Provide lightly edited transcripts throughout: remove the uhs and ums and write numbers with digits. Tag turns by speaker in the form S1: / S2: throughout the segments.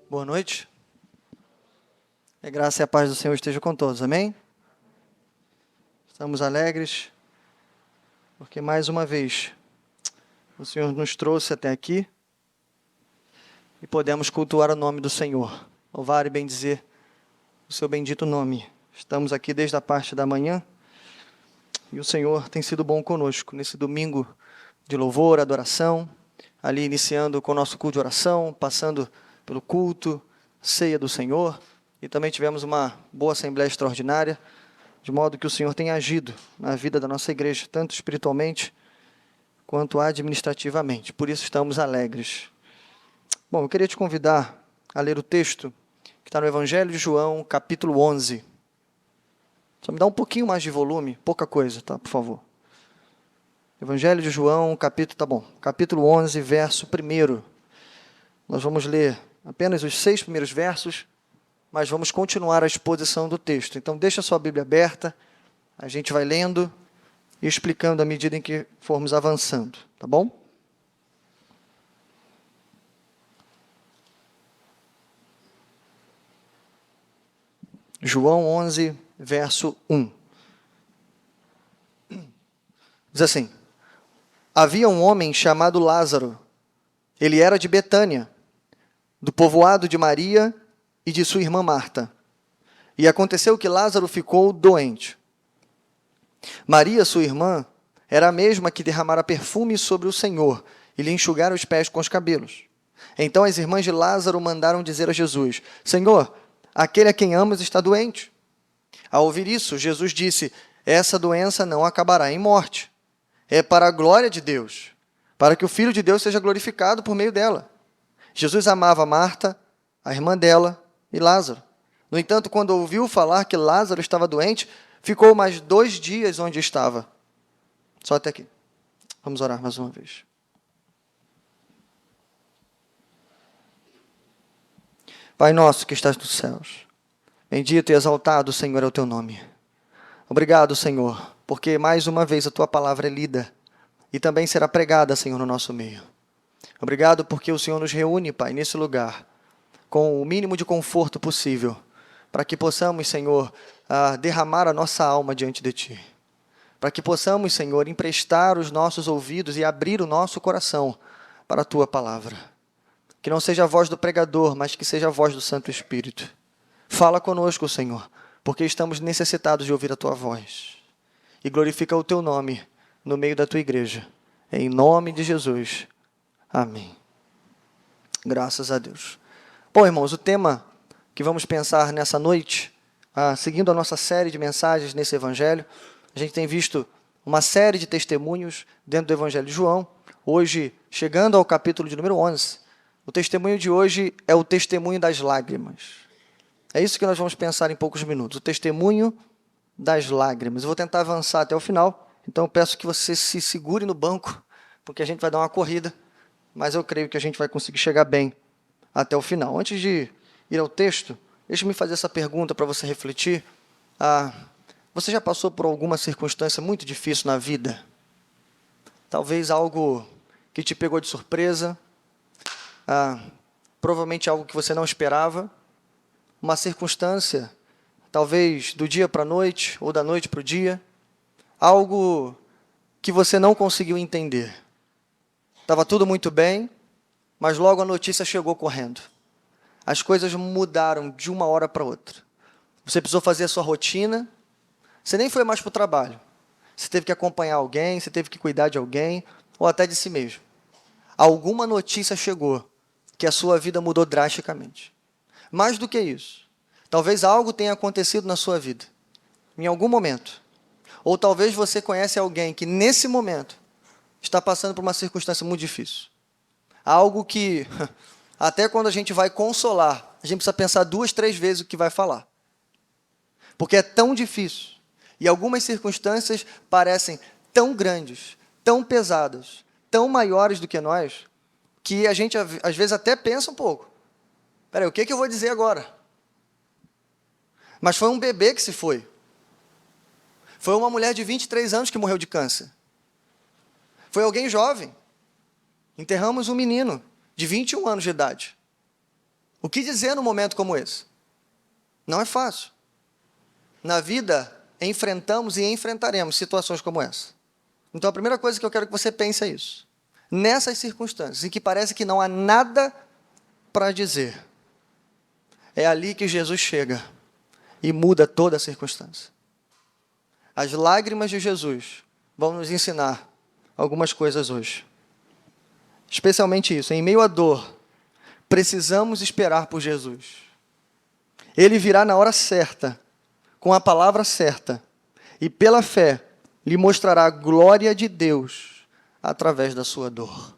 S1: Boa noite. A graça e a paz do Senhor estejam com todos, amém? Estamos alegres, porque mais uma vez o Senhor nos trouxe até aqui e podemos cultuar o nome do Senhor, louvar e bendizer o seu bendito nome. Estamos aqui desde a parte da manhã e o Senhor tem sido bom conosco nesse domingo de louvor, adoração, ali iniciando com o nosso culto de oração, passando pelo culto, ceia do Senhor, e também tivemos uma boa assembleia extraordinária, de modo que o Senhor tem agido na vida da nossa igreja, tanto espiritualmente quanto administrativamente. Por isso estamos alegres. Bom, eu queria te convidar a ler o texto que está no Evangelho de João, capítulo 11. Só me dá um pouquinho mais de volume, pouca coisa, tá, por favor. Evangelho de João, capítulo 11, verso 1. Nós vamos ler apenas os 6 primeiros versos, mas vamos continuar a exposição do texto. Então, deixa a sua Bíblia aberta, a gente vai lendo e explicando à medida em que formos avançando, tá bom? João 11, verso 1. Diz assim: havia um homem chamado Lázaro. Ele era de Betânia, do povoado de Maria e de sua irmã Marta. E aconteceu que Lázaro ficou doente. Maria, sua irmã, era a mesma que derramara perfume sobre o Senhor e lhe enxugara os pés com os cabelos. Então as irmãs de Lázaro mandaram dizer a Jesus: Senhor, aquele a quem amas está doente. Ao ouvir isso, Jesus disse: essa doença não acabará em morte. É para a glória de Deus, para que o Filho de Deus seja glorificado por meio dela. Jesus amava Marta, a irmã dela, e Lázaro. No entanto, quando ouviu falar que Lázaro estava doente, ficou mais 2 dias onde estava. Só até aqui. Vamos orar mais uma vez. Pai nosso que estás nos céus, bendito e exaltado, Senhor, é o teu nome. Obrigado, Senhor, porque mais uma vez a tua palavra é lida e também será pregada, Senhor, no nosso meio. Obrigado porque o Senhor nos reúne, Pai, nesse lugar, com o mínimo de conforto possível, para que possamos, Senhor, derramar a nossa alma diante de Ti. Para que possamos, Senhor, emprestar os nossos ouvidos e abrir o nosso coração para a Tua palavra. Que não seja a voz do pregador, mas que seja a voz do Santo Espírito. Fala conosco, Senhor, porque estamos necessitados de ouvir a Tua voz. E glorifica o Teu nome no meio da Tua igreja. Em nome de Jesus. Amém. Graças a Deus. Bom, irmãos, o tema que vamos pensar nessa noite, seguindo a nossa série de mensagens nesse Evangelho, a gente tem visto uma série de testemunhos dentro do Evangelho de João. Hoje, chegando ao capítulo de número 11, o testemunho de hoje é o testemunho das lágrimas. É isso que nós vamos pensar em poucos minutos, o testemunho das lágrimas. Eu vou tentar avançar até o final, então eu peço que você se segure no banco, porque a gente vai dar uma corrida, mas eu creio que a gente vai conseguir chegar bem até o final. Antes de ir ao texto, deixe-me fazer essa pergunta para você refletir. Você já passou por alguma circunstância muito difícil na vida? Talvez algo que te pegou de surpresa, provavelmente algo que você não esperava, uma circunstância, talvez do dia para a noite, ou da noite para o dia, algo que você não conseguiu entender. Estava tudo muito bem, mas logo a notícia chegou correndo. As coisas mudaram de uma hora para outra. Você precisou fazer a sua rotina, você nem foi mais para o trabalho. Você teve que acompanhar alguém, você teve que cuidar de alguém, ou até de si mesmo. Alguma notícia chegou que a sua vida mudou drasticamente. Mais do que isso, talvez algo tenha acontecido na sua vida, em algum momento. Ou talvez você conhece alguém que, nesse momento, está passando por uma circunstância muito difícil. Algo que, até quando a gente vai consolar, a gente precisa pensar 2, 3 vezes o que vai falar. Porque é tão difícil. E algumas circunstâncias parecem tão grandes, tão pesadas, tão maiores do que nós, que a gente, às vezes, até pensa um pouco. Peraí, o que eu vou dizer agora? Mas foi um bebê que se foi. Foi uma mulher de 23 anos que morreu de câncer. Foi alguém jovem. Enterramos um menino de 21 anos de idade. O que dizer num momento como esse? Não é fácil. Na vida, enfrentamos e enfrentaremos situações como essa. Então, a primeira coisa que eu quero que você pense é isso. Nessas circunstâncias, em que parece que não há nada para dizer, é ali que Jesus chega e muda toda a circunstância. As lágrimas de Jesus vão nos ensinar algumas coisas hoje. Especialmente isso, em meio à dor, precisamos esperar por Jesus. Ele virá na hora certa, com a palavra certa, e pela fé lhe mostrará a glória de Deus através da sua dor.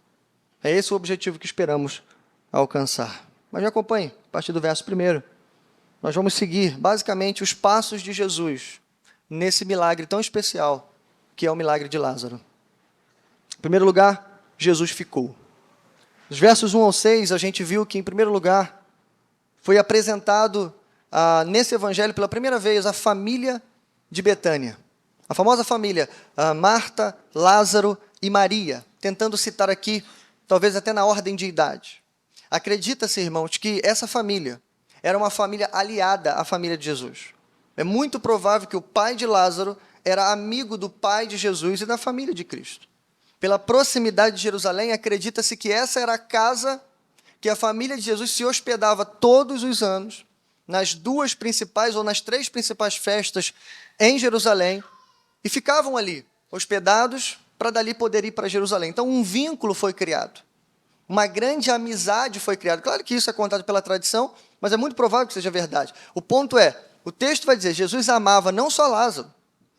S1: É esse o objetivo que esperamos alcançar. Mas me acompanhe, a partir do verso 1. Nós vamos seguir, basicamente, os passos de Jesus nesse milagre tão especial, que é o milagre de Lázaro. Em primeiro lugar, Jesus ficou. Nos versos 1 ao 6, a gente viu que, em primeiro lugar, foi apresentado nesse evangelho pela primeira vez a família de Betânia. A famosa família, Marta, Lázaro e Maria, tentando citar aqui, talvez até na ordem de idade. Acredita-se, irmãos, que essa família era uma família aliada à família de Jesus. É muito provável que o pai de Lázaro era amigo do pai de Jesus e da família de Cristo. Pela proximidade de Jerusalém, acredita-se que essa era a casa que a família de Jesus se hospedava todos os anos, nas duas principais ou nas três principais festas em Jerusalém, e ficavam ali, hospedados, para dali poder ir para Jerusalém. Então, um vínculo foi criado. Uma grande amizade foi criada. Claro que isso é contado pela tradição, mas é muito provável que seja verdade. O ponto é, o texto vai dizer, Jesus amava não só Lázaro,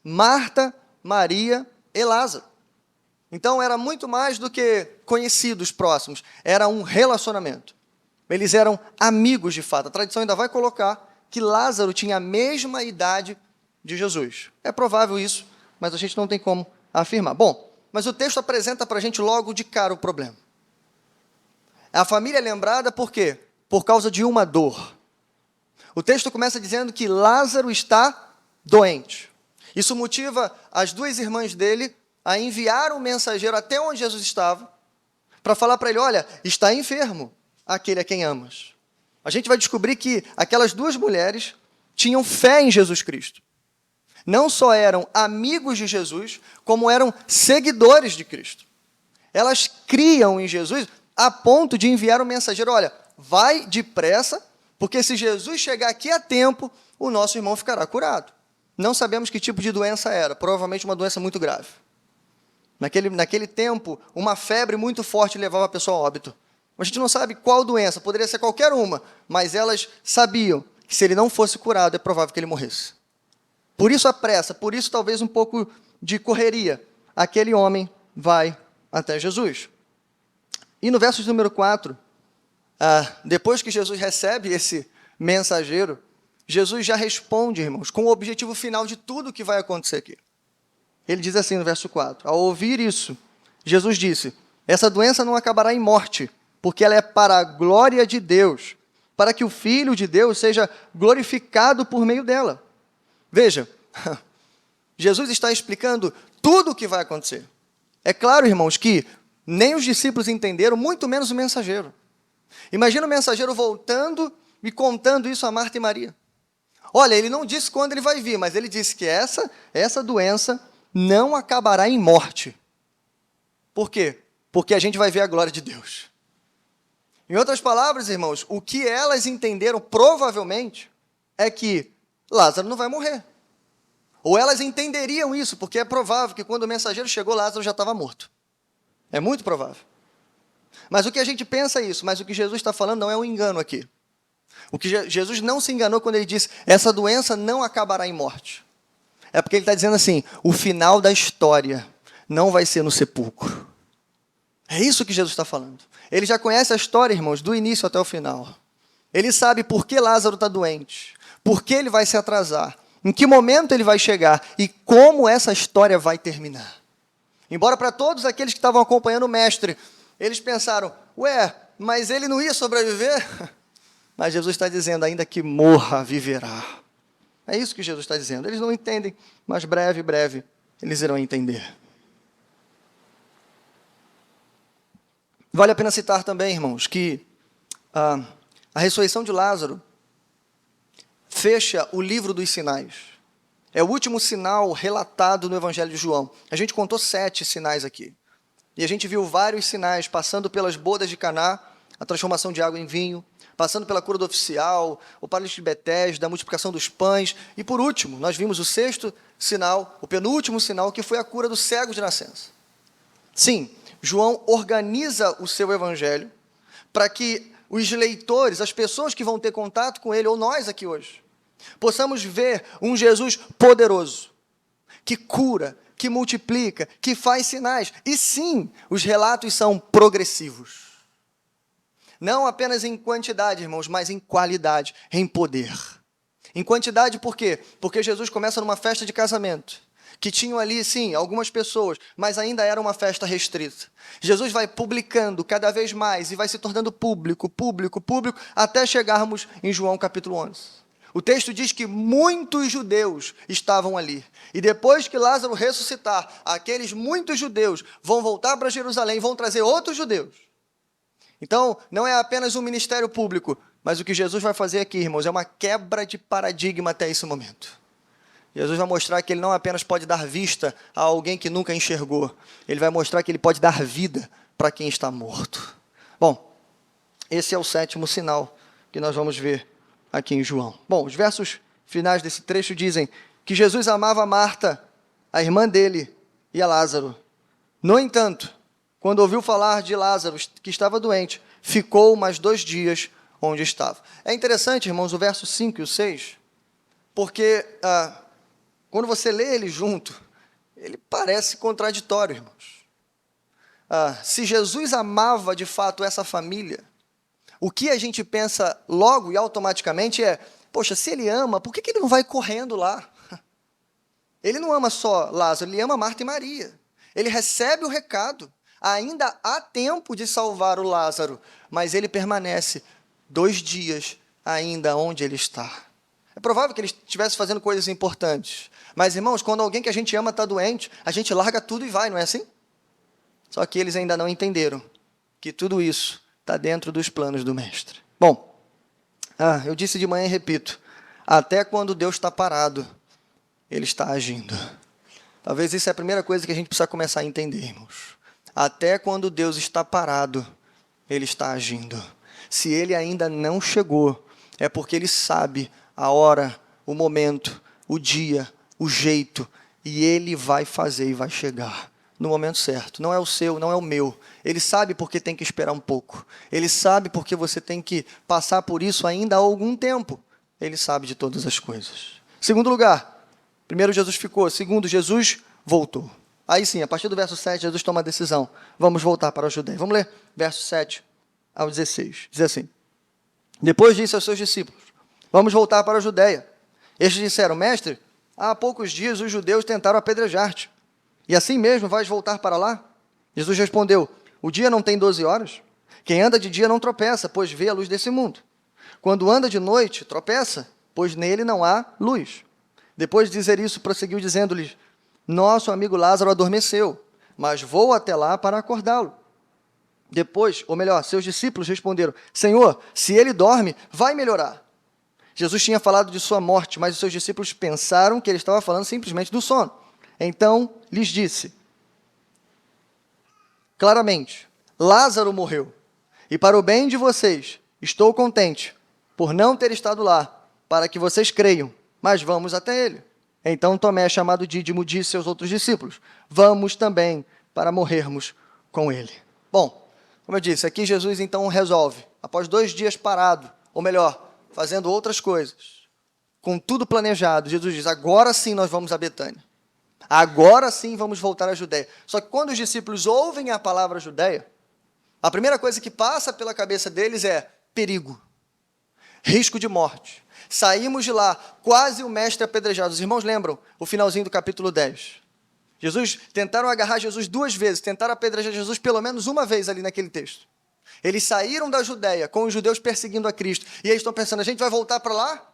S1: Marta, Maria e Lázaro. Então, era muito mais do que conhecidos próximos, era um relacionamento. Eles eram amigos de fato. A tradição ainda vai colocar que Lázaro tinha a mesma idade de Jesus. É provável isso, mas a gente não tem como afirmar. Bom, mas o texto apresenta para a gente logo de cara o problema. A família é lembrada por quê? Por causa de uma dor. O texto começa dizendo que Lázaro está doente. Isso motiva as duas irmãs dele a enviar um mensageiro até onde Jesus estava, para falar para ele, olha, está enfermo aquele a quem amas. A gente vai descobrir que aquelas duas mulheres tinham fé em Jesus Cristo. Não só eram amigos de Jesus, como eram seguidores de Cristo. Elas criam em Jesus a ponto de enviar um mensageiro, olha, vai depressa, porque se Jesus chegar aqui a tempo, o nosso irmão ficará curado. Não sabemos que tipo de doença era, provavelmente uma doença muito grave. Naquele tempo, uma febre muito forte levava a pessoa a óbito. A gente não sabe qual doença, poderia ser qualquer uma, mas elas sabiam que se ele não fosse curado, é provável que ele morresse. Por isso a pressa, por isso talvez um pouco de correria, aquele homem vai até Jesus. E no verso número 4, depois que Jesus recebe esse mensageiro, Jesus já responde, irmãos, com o objetivo final de tudo que vai acontecer aqui. Ele diz assim no verso 4, ao ouvir isso, Jesus disse, essa doença não acabará em morte, porque ela é para a glória de Deus, para que o Filho de Deus seja glorificado por meio dela. Veja, Jesus está explicando tudo o que vai acontecer. É claro, irmãos, que nem os discípulos entenderam, muito menos o mensageiro. Imagina o mensageiro voltando e contando isso a Marta e Maria. Olha, ele não disse quando ele vai vir, mas ele disse que essa doença não acabará em morte. Por quê? Porque a gente vai ver a glória de Deus. Em outras palavras, irmãos, o que elas entenderam provavelmente é que Lázaro não vai morrer. Ou elas entenderiam isso, porque é provável que quando o mensageiro chegou, Lázaro já estava morto. É muito provável. Mas o que a gente pensa é isso, mas o que Jesus está falando não é um engano aqui. O que Jesus não se enganou quando ele disse, essa doença não acabará em morte. É porque ele está dizendo assim, o final da história não vai ser no sepulcro. É isso que Jesus está falando. Ele já conhece a história, irmãos, do início até o final. Ele sabe por que Lázaro está doente, por que ele vai se atrasar, em que momento ele vai chegar e como essa história vai terminar. Embora para todos aqueles que estavam acompanhando o mestre, eles pensaram, mas ele não ia sobreviver? Mas Jesus está dizendo, ainda que morra, viverá. É isso que Jesus está dizendo. Eles não entendem, mas breve, eles irão entender. Vale a pena citar também, irmãos, que a ressurreição de Lázaro fecha o livro dos sinais. É o último sinal relatado no Evangelho de João. A gente contou 7 sinais aqui. E a gente viu vários sinais, passando pelas bodas de Caná, a transformação de água em vinho, passando pela cura do oficial, o paralítico de Betesda, a multiplicação dos pães. E por último, nós vimos o 6º sinal, o penúltimo sinal, que foi a cura do cego de nascença. Sim, João organiza o seu evangelho para que os leitores, as pessoas que vão ter contato com ele, ou nós aqui hoje, possamos ver um Jesus poderoso, que cura, que multiplica, que faz sinais. E sim, os relatos são progressivos. Não apenas em quantidade, irmãos, mas em qualidade, em poder. Em quantidade por quê? Porque Jesus começa numa festa de casamento, que tinham ali, sim, algumas pessoas, mas ainda era uma festa restrita. Jesus vai publicando cada vez mais e vai se tornando público, até chegarmos em João capítulo 11. O texto diz que muitos judeus estavam ali. E depois que Lázaro ressuscitar, aqueles muitos judeus vão voltar para Jerusalém e vão trazer outros judeus. Então, não é apenas um ministério público, mas o que Jesus vai fazer aqui, irmãos, é uma quebra de paradigma até esse momento. Jesus vai mostrar que ele não apenas pode dar vista a alguém que nunca enxergou, ele vai mostrar que ele pode dar vida para quem está morto. Bom, esse é o 7º sinal que nós vamos ver aqui em João. Bom, os versos finais desse trecho dizem que Jesus amava Marta, a irmã dele, e a Lázaro. No entanto, quando ouviu falar de Lázaro, que estava doente, ficou mais 2 dias onde estava. É interessante, irmãos, o verso 5 e o 6, porque quando você lê ele junto, ele parece contraditório, irmãos. Se Jesus amava de fato essa família, o que a gente pensa logo e automaticamente é, poxa, se ele ama, por que ele não vai correndo lá? Ele não ama só Lázaro, ele ama Marta e Maria. Ele recebe o recado, ainda há tempo de salvar o Lázaro, mas ele permanece 2 dias ainda onde ele está. É provável que ele estivesse fazendo coisas importantes, mas, irmãos, quando alguém que a gente ama está doente, a gente larga tudo e vai, não é assim? Só que eles ainda não entenderam que tudo isso está dentro dos planos do Mestre. Bom, eu disse de manhã e repito, até quando Deus está parado, Ele está agindo. Talvez isso é a primeira coisa que a gente precisa começar a entender, irmãos. Até quando Deus está parado, Ele está agindo. Se Ele ainda não chegou, é porque Ele sabe a hora, o momento, o dia, o jeito, e Ele vai fazer e vai chegar no momento certo. Não é o seu, não é o meu. Ele sabe porque tem que esperar um pouco. Ele sabe porque você tem que passar por isso ainda há algum tempo. Ele sabe de todas as coisas. Segundo lugar, primeiro Jesus ficou, segundo Jesus voltou. Aí sim, a partir do verso 7, Jesus toma a decisão. Vamos voltar para a Judeia. Vamos ler verso 7 ao 16. Diz assim: depois disse aos seus discípulos, vamos voltar para a Judeia. Estes disseram, mestre, há poucos dias os judeus tentaram apedrejar-te. E assim mesmo vais voltar para lá? Jesus respondeu, o dia não tem 12 horas? Quem anda de dia não tropeça, pois vê a luz desse mundo. Quando anda de noite, tropeça, pois nele não há luz. Depois de dizer isso, prosseguiu dizendo-lhes, nosso amigo Lázaro adormeceu, mas vou até lá para acordá-lo. Depois, ou melhor, seus discípulos responderam, Senhor, se ele dorme, vai melhorar. Jesus tinha falado de sua morte, mas os seus discípulos pensaram que ele estava falando simplesmente do sono. Então, lhes disse, claramente, Lázaro morreu, e para o bem de vocês, estou contente por não ter estado lá, para que vocês creiam, mas vamos até ele. Então Tomé, chamado Dídimo, disse aos outros discípulos, vamos também para morrermos com ele. Bom, como eu disse, aqui Jesus então resolve, após 2 dias parado, ou melhor, fazendo outras coisas, com tudo planejado, Jesus diz, agora sim nós vamos a Betânia. Agora sim vamos voltar à Judeia. Só que quando os discípulos ouvem a palavra Judeia, a primeira coisa que passa pela cabeça deles é perigo, risco de morte. Saímos de lá, quase o mestre apedrejado. Os irmãos lembram o finalzinho do capítulo 10. Tentaram agarrar Jesus 2 vezes, tentaram apedrejar Jesus pelo menos uma vez ali naquele texto. Eles saíram da Judeia com os judeus perseguindo a Cristo. E eles estão pensando, a gente vai voltar para lá?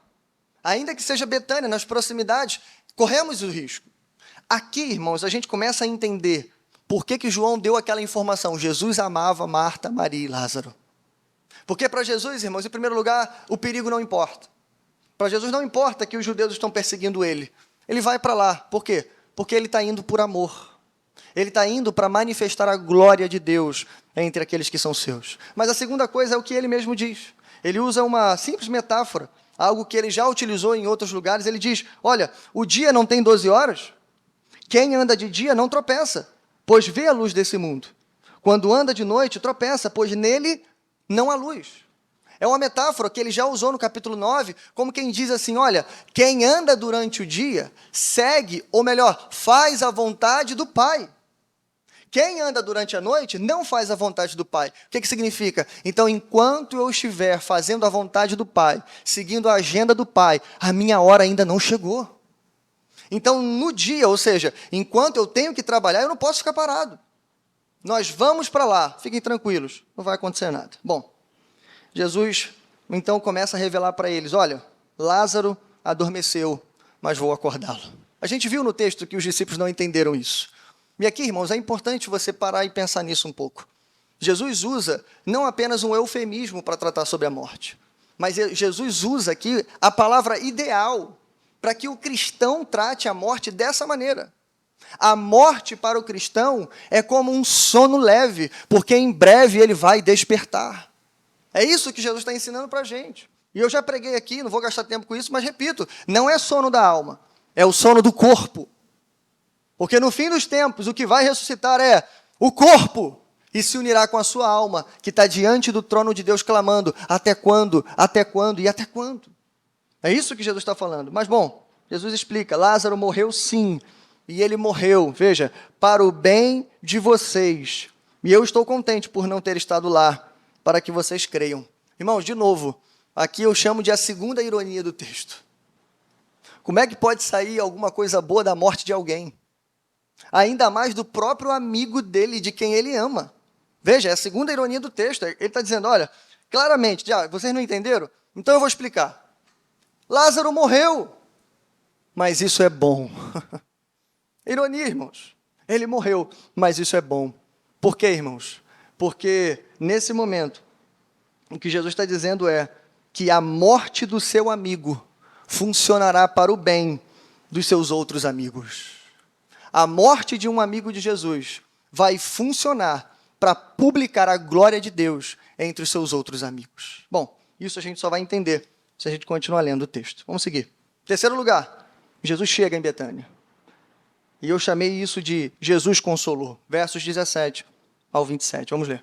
S1: Ainda que seja Betânia, nas proximidades, corremos o risco. Aqui, irmãos, a gente começa a entender por que João deu aquela informação? Jesus amava Marta, Maria e Lázaro. Porque para Jesus, irmãos, em primeiro lugar, o perigo não importa. Para Jesus não importa que os judeus estão perseguindo ele. Ele vai para lá. Por quê? Porque ele está indo por amor. Ele está indo para manifestar a glória de Deus entre aqueles que são seus. Mas a segunda coisa é o que ele mesmo diz. Ele usa uma simples metáfora, algo que ele já utilizou em outros lugares. Ele diz, olha, o dia não tem 12 horas? Quem anda de dia não tropeça, pois vê a luz desse mundo. Quando anda de noite, tropeça, pois nele não há luz. É uma metáfora que ele já usou no capítulo 9, como quem diz assim, olha, quem anda durante o dia, segue, ou melhor, faz a vontade do Pai. Quem anda durante a noite, não faz a vontade do Pai. O que significa? Então, enquanto eu estiver fazendo a vontade do Pai, seguindo a agenda do Pai, a minha hora ainda não chegou. Então, no dia, ou seja, enquanto eu tenho que trabalhar, eu não posso ficar parado. Nós vamos para lá, fiquem tranquilos, não vai acontecer nada. Bom, Jesus, então, começa a revelar para eles, olha, Lázaro adormeceu, mas vou acordá-lo. A gente viu no texto que os discípulos não entenderam isso. E aqui, irmãos, é importante você parar e pensar nisso um pouco. Jesus usa não apenas um eufemismo para tratar sobre a morte, mas Jesus usa aqui a palavra ideal para que o cristão trate a morte dessa maneira. A morte para o cristão é como um sono leve, porque em breve ele vai despertar. É isso que Jesus está ensinando para a gente. E eu já preguei aqui, não vou gastar tempo com isso, mas repito, não é sono da alma, é o sono do corpo. Porque no fim dos tempos, o que vai ressuscitar é o corpo e se unirá com a sua alma, que está diante do trono de Deus clamando, até quando, até quando e até quando? É isso que Jesus está falando. Mas bom, Jesus explica, Lázaro morreu sim, e ele morreu, veja, para o bem de vocês. E eu estou contente por não ter estado lá, para que vocês creiam. Irmãos, de novo, aqui eu chamo de a segunda ironia do texto. Como é que pode sair alguma coisa boa da morte de alguém? Ainda mais do próprio amigo dele, de quem ele ama. Veja, é a segunda ironia do texto. Ele está dizendo, olha, claramente, já, vocês não entenderam? Então eu vou explicar. Lázaro morreu, mas isso é bom. Ironia, irmãos. Ele morreu, mas isso é bom. Por quê, irmãos? Porque nesse momento, o que Jesus está dizendo é que a morte do seu amigo funcionará para o bem dos seus outros amigos. A morte de um amigo de Jesus vai funcionar para publicar a glória de Deus entre os seus outros amigos. Bom, isso a gente só vai entender se a gente continuar lendo o texto. Vamos seguir. Terceiro lugar, Jesus chega em Betânia. E eu chamei isso de Jesus consolou, versos 17 ao 27. Vamos ler.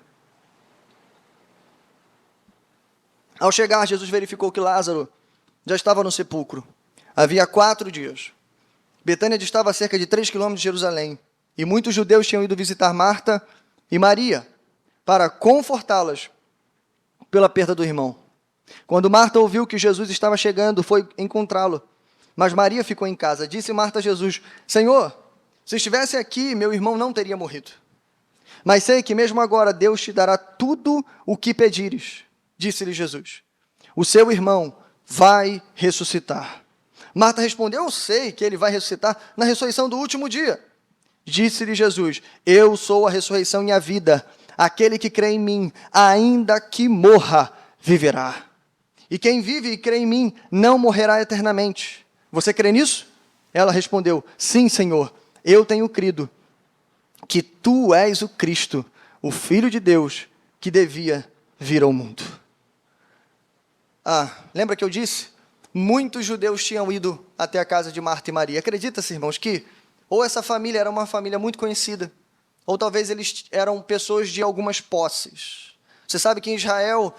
S1: Ao chegar, Jesus verificou que Lázaro já estava no sepulcro. Havia 4 dias. Betânia distava a cerca de 3 quilômetros de Jerusalém, e muitos judeus tinham ido visitar Marta e Maria para confortá-las pela perda do irmão. Quando Marta ouviu que Jesus estava chegando, foi encontrá-lo, mas Maria ficou em casa. Disse Marta a Jesus, Senhor, se estivesse aqui, meu irmão não teria morrido. Mas sei que mesmo agora Deus te dará tudo o que pedires. Disse-lhe Jesus, o seu irmão vai ressuscitar. Marta respondeu, eu sei que ele vai ressuscitar na ressurreição do último dia. Disse-lhe Jesus, eu sou a ressurreição e a vida. Aquele que crê em mim, ainda que morra, viverá. E quem vive e crê em mim, não morrerá eternamente. Você crê nisso? Ela respondeu, sim, Senhor, eu tenho crido que tu és o Cristo, o Filho de Deus, que devia vir ao mundo. Lembra que eu disse? Muitos judeus tinham ido até a casa de Marta e Maria. Acredita-se, irmãos, que ou essa família era uma família muito conhecida, ou talvez eles eram pessoas de algumas posses. Você sabe que em Israel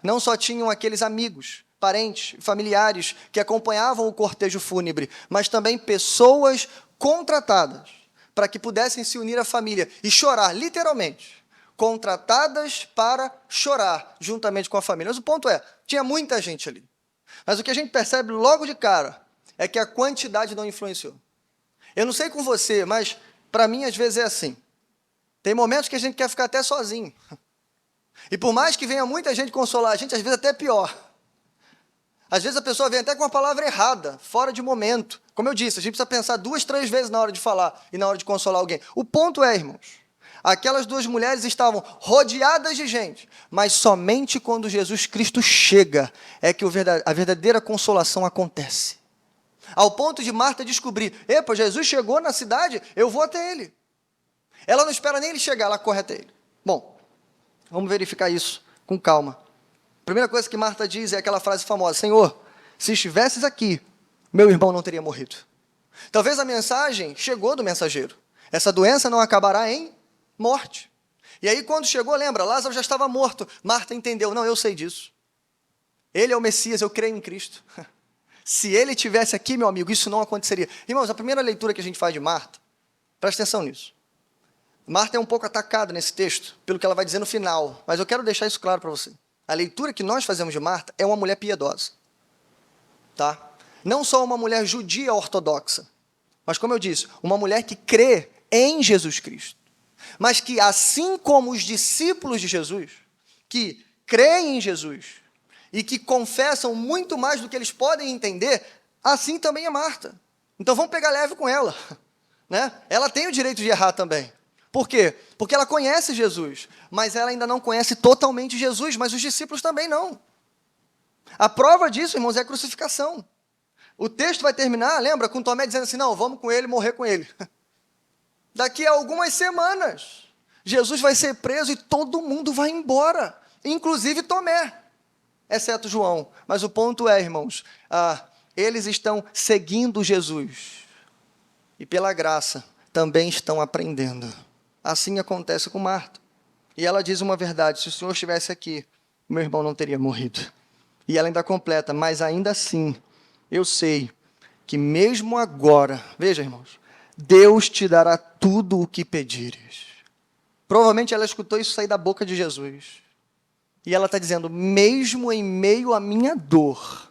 S1: não só tinham aqueles amigos, parentes, familiares que acompanhavam o cortejo fúnebre, mas também pessoas contratadas para que pudessem se unir à família e chorar, literalmente, contratadas para chorar juntamente com a família. Mas o ponto é, tinha muita gente ali. Mas o que a gente percebe logo de cara é que a quantidade não influenciou. Eu não sei com você, mas para mim às vezes é assim. Tem momentos que a gente quer ficar até sozinho. E por mais que venha muita gente consolar a gente, às vezes até pior. Às vezes a pessoa vem até com uma palavra errada, fora de momento. Como eu disse, a gente precisa pensar 2, 3 vezes na hora de falar e na hora de consolar alguém. O ponto é, irmãos, aquelas 2 mulheres estavam rodeadas de gente, mas somente quando Jesus Cristo chega é que a verdadeira consolação acontece. Ao ponto de Marta descobrir, epa, Jesus chegou na cidade, eu vou até ele. Ela não espera nem ele chegar, ela corre até ele. Bom, vamos verificar isso com calma. A primeira coisa que Marta diz é aquela frase famosa, Senhor, se estivesses aqui, meu irmão não teria morrido. Talvez a mensagem chegou do mensageiro. Essa doença não acabará em morte. E aí quando chegou, lembra, Lázaro já estava morto. Marta entendeu, não, eu sei disso. Ele é o Messias, eu creio em Cristo. Se ele estivesse aqui, meu amigo, isso não aconteceria. Irmãos, a primeira leitura que a gente faz de Marta, presta atenção nisso. Marta é um pouco atacada nesse texto, pelo que ela vai dizer no final, mas eu quero deixar isso claro para você. A leitura que nós fazemos de Marta é uma mulher piedosa. Tá? Não só uma mulher judia ortodoxa, mas como eu disse, uma mulher que crê em Jesus Cristo. Mas que, assim como os discípulos de Jesus, que creem em Jesus e que confessam muito mais do que eles podem entender, assim também é Marta. Então vamos pegar leve com ela. Né? Ela tem o direito de errar também. Por quê? Porque ela conhece Jesus, mas ela ainda não conhece totalmente Jesus, mas os discípulos também não. A prova disso, irmãos, é a crucificação. O texto vai terminar, lembra, com Tomé dizendo assim, não, vamos com ele, morrer com ele. Daqui a algumas semanas, Jesus vai ser preso e todo mundo vai embora, inclusive Tomé, exceto João. Mas o ponto é, irmãos, eles estão seguindo Jesus e pela graça também estão aprendendo. Assim acontece com Marta. E ela diz uma verdade, se o Senhor estivesse aqui, meu irmão não teria morrido. E ela ainda completa, mas ainda assim, eu sei que mesmo agora, veja, irmãos, Deus te dará tudo o que pedires. Provavelmente ela escutou isso sair da boca de Jesus. E ela está dizendo, mesmo em meio à minha dor,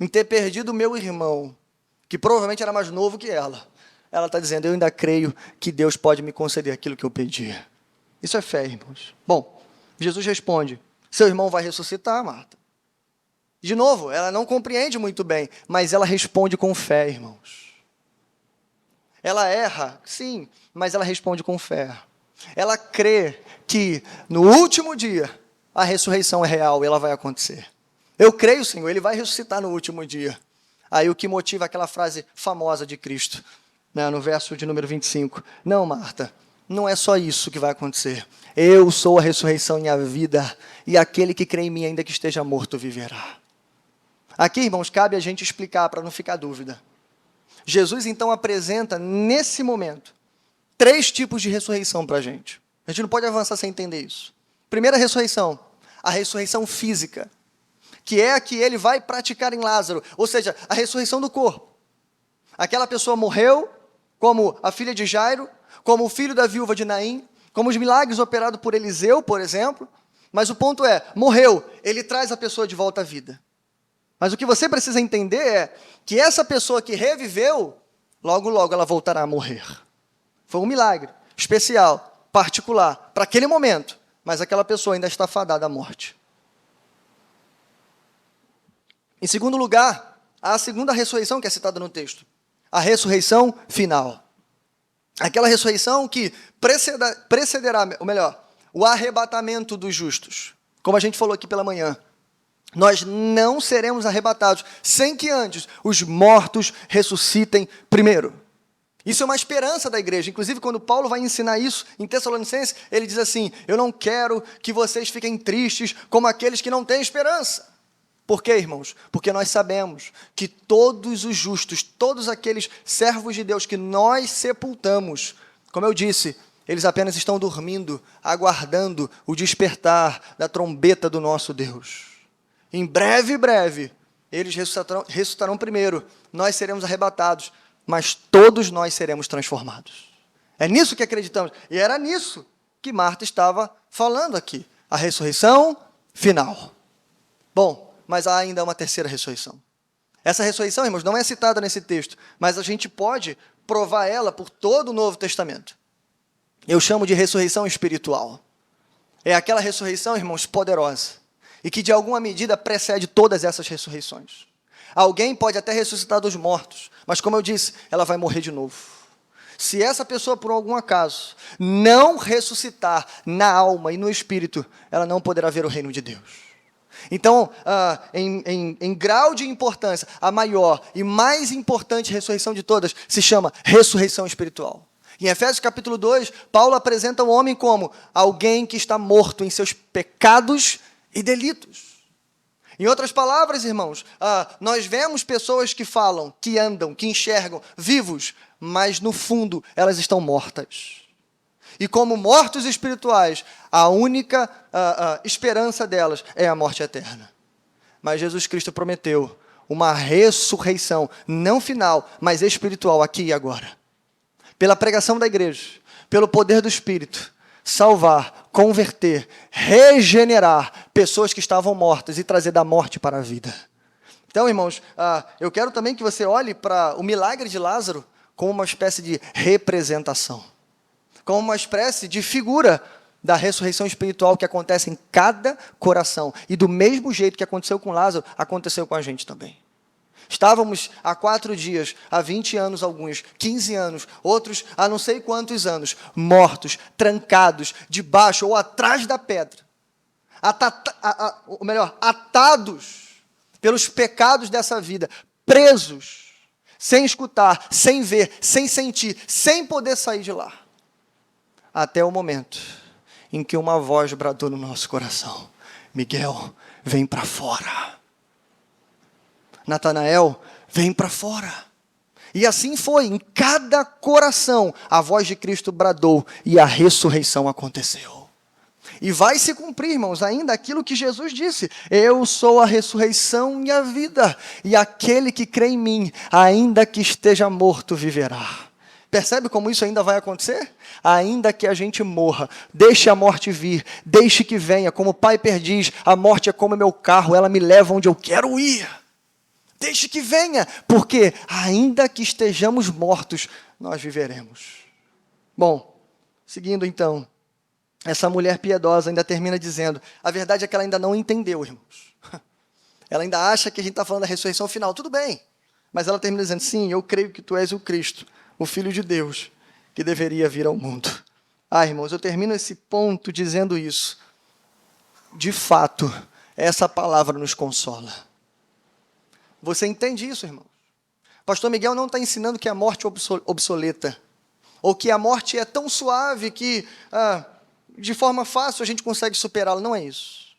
S1: em ter perdido o meu irmão, que provavelmente era mais novo que ela está dizendo, eu ainda creio que Deus pode me conceder aquilo que eu pedi. Isso é fé, irmãos. Bom, Jesus responde, seu irmão vai ressuscitar, Marta. De novo, ela não compreende muito bem, mas ela responde com fé, irmãos. Ela erra, sim, mas ela responde com fé. Ela crê que no último dia a ressurreição é real e ela vai acontecer. Eu creio, Senhor, ele vai ressuscitar no último dia. Aí o que motiva aquela frase famosa de Cristo, né, no verso de número 25. Não, Marta, não é só isso que vai acontecer. Eu sou a ressurreição e a vida, e aquele que crê em mim, ainda que esteja morto, viverá. Aqui, irmãos, cabe a gente explicar para não ficar dúvida. Jesus, então, apresenta, nesse momento, 3 tipos de ressurreição para a gente. A gente não pode avançar sem entender isso. Primeira ressurreição, a ressurreição física, que é a que ele vai praticar em Lázaro, ou seja, a ressurreição do corpo. Aquela pessoa morreu, como a filha de Jairo, como o filho da viúva de Naim, como os milagres operados por Eliseu, por exemplo, mas o ponto é, morreu, ele traz a pessoa de volta à vida. Mas o que você precisa entender é que essa pessoa que reviveu, logo, logo ela voltará a morrer. Foi um milagre especial, particular, para aquele momento, mas aquela pessoa ainda está fadada à morte. Em segundo lugar, há a segunda ressurreição que é citada no texto, a ressurreição final. Aquela ressurreição que precederá, ou melhor, o arrebatamento dos justos. Como a gente falou aqui pela manhã, nós não seremos arrebatados sem que antes os mortos ressuscitem primeiro. Isso é uma esperança da igreja. Inclusive, quando Paulo vai ensinar isso em Tessalonicenses, ele diz assim, eu não quero que vocês fiquem tristes como aqueles que não têm esperança. Por quê, irmãos? Porque nós sabemos que todos os justos, todos aqueles servos de Deus que nós sepultamos, como eu disse, eles apenas estão dormindo, aguardando o despertar da trombeta do nosso Deus. Em breve, eles ressuscitarão primeiro, nós seremos arrebatados, mas todos nós seremos transformados. É nisso que acreditamos. E era nisso que Marta estava falando aqui. A ressurreição final. Bom, mas há ainda uma terceira ressurreição. Essa ressurreição, irmãos, não é citada nesse texto, mas a gente pode provar ela por todo o Novo Testamento. Eu chamo de ressurreição espiritual. É aquela ressurreição, irmãos, poderosa. e que de alguma medida precede todas essas ressurreições. Alguém pode até ressuscitar dos mortos, mas como eu disse, ela vai morrer de novo. Se essa pessoa, por algum acaso, não ressuscitar na alma e no espírito, ela não poderá ver o reino de Deus. Então, em grau de importância, a maior e mais importante ressurreição de todas se chama ressurreição espiritual. Em Efésios capítulo 2, Paulo apresenta o homem como alguém que está morto em seus pecados e delitos. Em outras palavras, irmãos, nós vemos pessoas que falam, que andam, que enxergam, vivos, mas no fundo elas estão mortas. E como mortos espirituais, a única esperança delas é a morte eterna. Mas Jesus Cristo prometeu uma ressurreição, não final, mas espiritual, aqui e agora. Pela pregação da igreja, pelo poder do Espírito, salvar, converter, regenerar pessoas que estavam mortas e trazer da morte para a vida. Então, irmãos, eu quero também que você olhe para o milagre de Lázaro como uma espécie de representação, como uma espécie de figura da ressurreição espiritual que acontece em cada coração. E do mesmo jeito que aconteceu com Lázaro, aconteceu com a gente também. Estávamos há 4 dias, há 20 anos alguns, 15 anos, outros há não sei quantos anos, mortos, trancados, debaixo ou atrás da pedra. Atados pelos pecados dessa vida, presos, sem escutar, sem ver, sem sentir, sem poder sair de lá. Até o momento em que uma voz bradou no nosso coração: Miguel, vem para fora. Natanael, vem para fora. E assim foi, em cada coração, a voz de Cristo bradou e a ressurreição aconteceu. E vai se cumprir, irmãos, ainda aquilo que Jesus disse: eu sou a ressurreição e a vida, e aquele que crê em mim, ainda que esteja morto, viverá. Percebe como isso ainda vai acontecer? Ainda que a gente morra, deixe a morte vir, deixe que venha, como Piper diz, a morte é como meu carro, ela me leva onde eu quero ir. Deixe que venha, porque ainda que estejamos mortos, nós viveremos. Bom, seguindo então, essa mulher piedosa ainda termina dizendo, a verdade é que ela ainda não entendeu, irmãos. Ela ainda acha que a gente está falando da ressurreição final, tudo bem. Mas ela termina dizendo, sim, eu creio que tu és o Cristo, o Filho de Deus, que deveria vir ao mundo. Irmãos, eu termino esse ponto dizendo isso. De fato, essa palavra nos consola. Você entende isso, irmãos? Pastor Miguel não está ensinando que a morte é obsoleta, ou que a morte é tão suave que, de forma fácil, a gente consegue superá-la. Não é isso.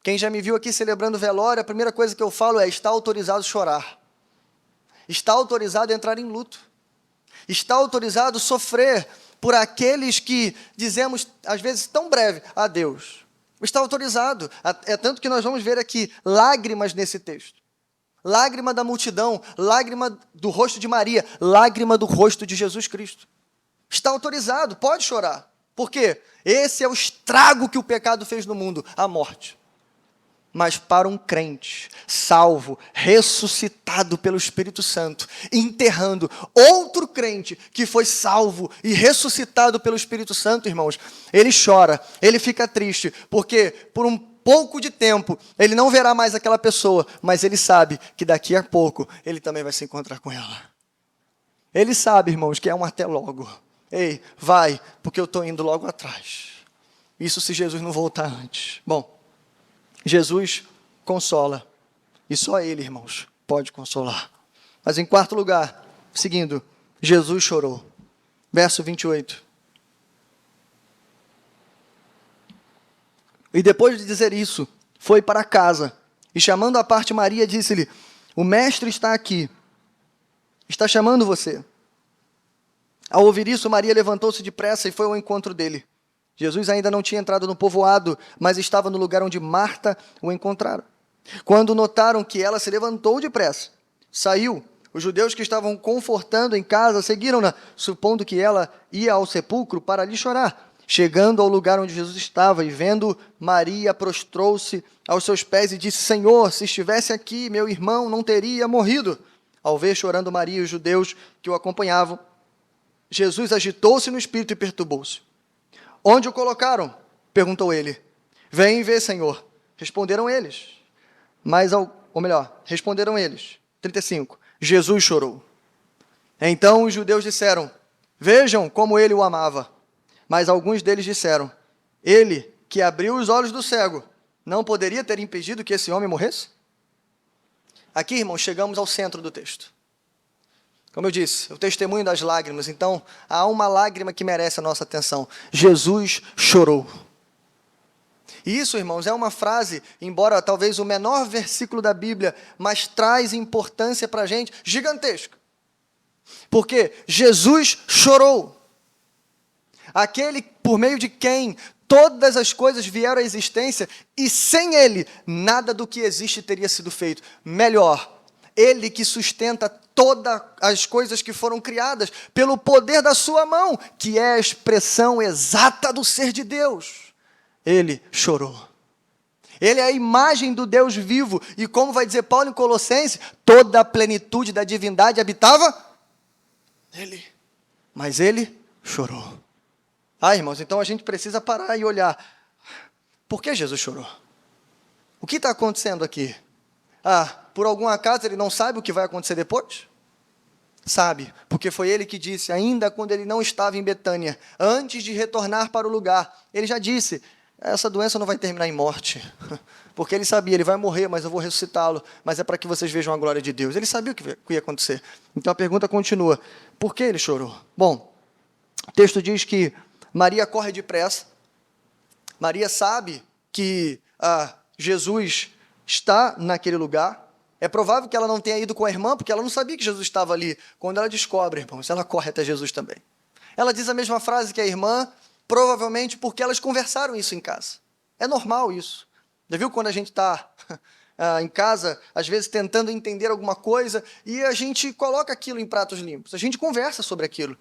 S1: Quem já me viu aqui celebrando velório, a primeira coisa que eu falo é, está autorizado a chorar. Está autorizado a entrar em luto. Está autorizado a sofrer por aqueles que dizemos, às vezes, tão breve, adeus. Está autorizado. É tanto que nós vamos ver aqui lágrimas nesse texto. Lágrima da multidão, lágrima do rosto de Maria, lágrima do rosto de Jesus Cristo. Está autorizado, pode chorar. Por quê? Esse é o estrago que o pecado fez no mundo, a morte. Mas para um crente, salvo, ressuscitado pelo Espírito Santo, enterrando outro crente que foi salvo e ressuscitado pelo Espírito Santo, irmãos, ele chora, ele fica triste, porque por um pouco de tempo, ele não verá mais aquela pessoa, mas ele sabe que daqui a pouco, ele também vai se encontrar com ela. Ele sabe, irmãos, que é um até logo. Ei, vai, porque eu estou indo logo atrás. Isso se Jesus não voltar antes. Bom, Jesus consola, e só Ele, irmãos, pode consolar. Mas em quarto lugar, seguindo, Jesus chorou. Verso 28. E depois de dizer isso, foi para casa, e chamando à parte Maria, disse-lhe, o mestre está aqui, está chamando você. Ao ouvir isso, Maria levantou-se depressa e foi ao encontro dele. Jesus ainda não tinha entrado no povoado, mas estava no lugar onde Marta o encontrara. Quando notaram que ela se levantou depressa, saiu. Os judeus que estavam confortando em casa seguiram-na, supondo que ela ia ao sepulcro para lhe chorar. Chegando ao lugar onde Jesus estava e vendo Maria, prostrou-se aos seus pés e disse, Senhor, se estivesse aqui, meu irmão não teria morrido. Ao ver chorando Maria e os judeus que o acompanhavam, Jesus agitou-se no espírito e perturbou-se. Onde o colocaram? Perguntou ele. Vem e vê, Senhor. Responderam eles. Responderam eles. 35. Jesus chorou. Então os judeus disseram: vejam como ele o amava. Mas alguns deles disseram: ele que abriu os olhos do cego, não poderia ter impedido que esse homem morresse? Aqui, irmãos, chegamos ao centro do texto. Como eu disse, o testemunho das lágrimas. Então, há uma lágrima que merece a nossa atenção. Jesus chorou. E isso, irmãos, é uma frase, embora talvez o menor versículo da Bíblia, mas traz importância para a gente gigantesca. Porque Jesus chorou. Aquele por meio de quem todas as coisas vieram à existência, e sem ele, nada do que existe teria sido feito. Melhor, ele que sustenta todas as coisas que foram criadas pelo poder da sua mão, que é a expressão exata do ser de Deus. Ele chorou. Ele é a imagem do Deus vivo, e como vai dizer Paulo em Colossenses, toda a plenitude da divindade habitava nele. Mas ele chorou. Irmãos, então a gente precisa parar e olhar. Por que Jesus chorou? O que está acontecendo aqui? Por algum acaso ele não sabe o que vai acontecer depois? Sabe, porque foi ele que disse, ainda quando ele não estava em Betânia, antes de retornar para o lugar, ele já disse, essa doença não vai terminar em morte, porque ele sabia, ele vai morrer, mas eu vou ressuscitá-lo, mas é para que vocês vejam a glória de Deus. Ele sabia o que ia acontecer. Então a pergunta continua, por que ele chorou? Bom, o texto diz que Maria corre depressa. Maria sabe que Jesus está naquele lugar. É provável que ela não tenha ido com a irmã, porque ela não sabia que Jesus estava ali. Quando ela descobre, irmãos, ela corre até Jesus também. Ela diz a mesma frase que a irmã, provavelmente porque elas conversaram isso em casa. É normal isso. Já viu quando a gente está em casa, às vezes tentando entender alguma coisa, e a gente coloca aquilo em pratos limpos. A gente conversa sobre aquilo.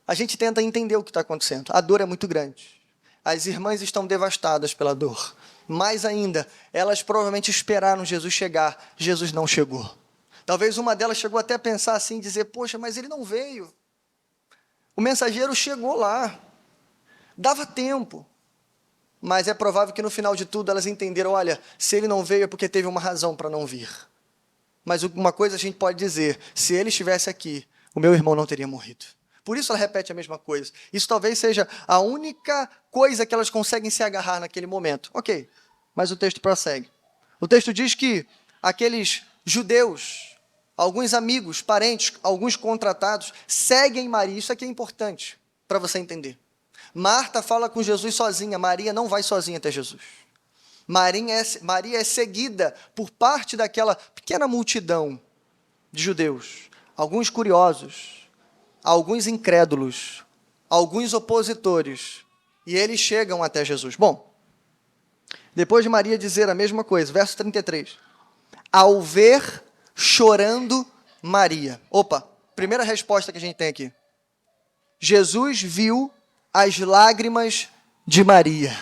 S1: A gente tenta entender o que está acontecendo. A dor é muito grande. As irmãs estão devastadas pela dor. Mais ainda, elas provavelmente esperaram Jesus chegar. Jesus não chegou. Talvez uma delas chegou até a pensar assim, dizer, poxa, mas ele não veio. O mensageiro chegou lá. Dava tempo. Mas é provável que no final de tudo elas entenderam, olha, se ele não veio é porque teve uma razão para não vir. Mas uma coisa a gente pode dizer, se ele estivesse aqui, o meu irmão não teria morrido. Por isso ela repete a mesma coisa. Isso talvez seja a única coisa que elas conseguem se agarrar naquele momento. Ok, mas o texto prossegue. O texto diz que aqueles judeus, alguns amigos, parentes, alguns contratados, seguem Maria. Isso aqui é importante para você entender. Marta fala com Jesus sozinha, Maria não vai sozinha até Jesus. Maria é seguida por parte daquela pequena multidão de judeus, alguns curiosos, alguns incrédulos, alguns opositores, e eles chegam até Jesus. Bom, depois de Maria dizer a mesma coisa, verso 33, ao ver chorando Maria. Primeira resposta que a gente tem aqui. Jesus viu as lágrimas de Maria.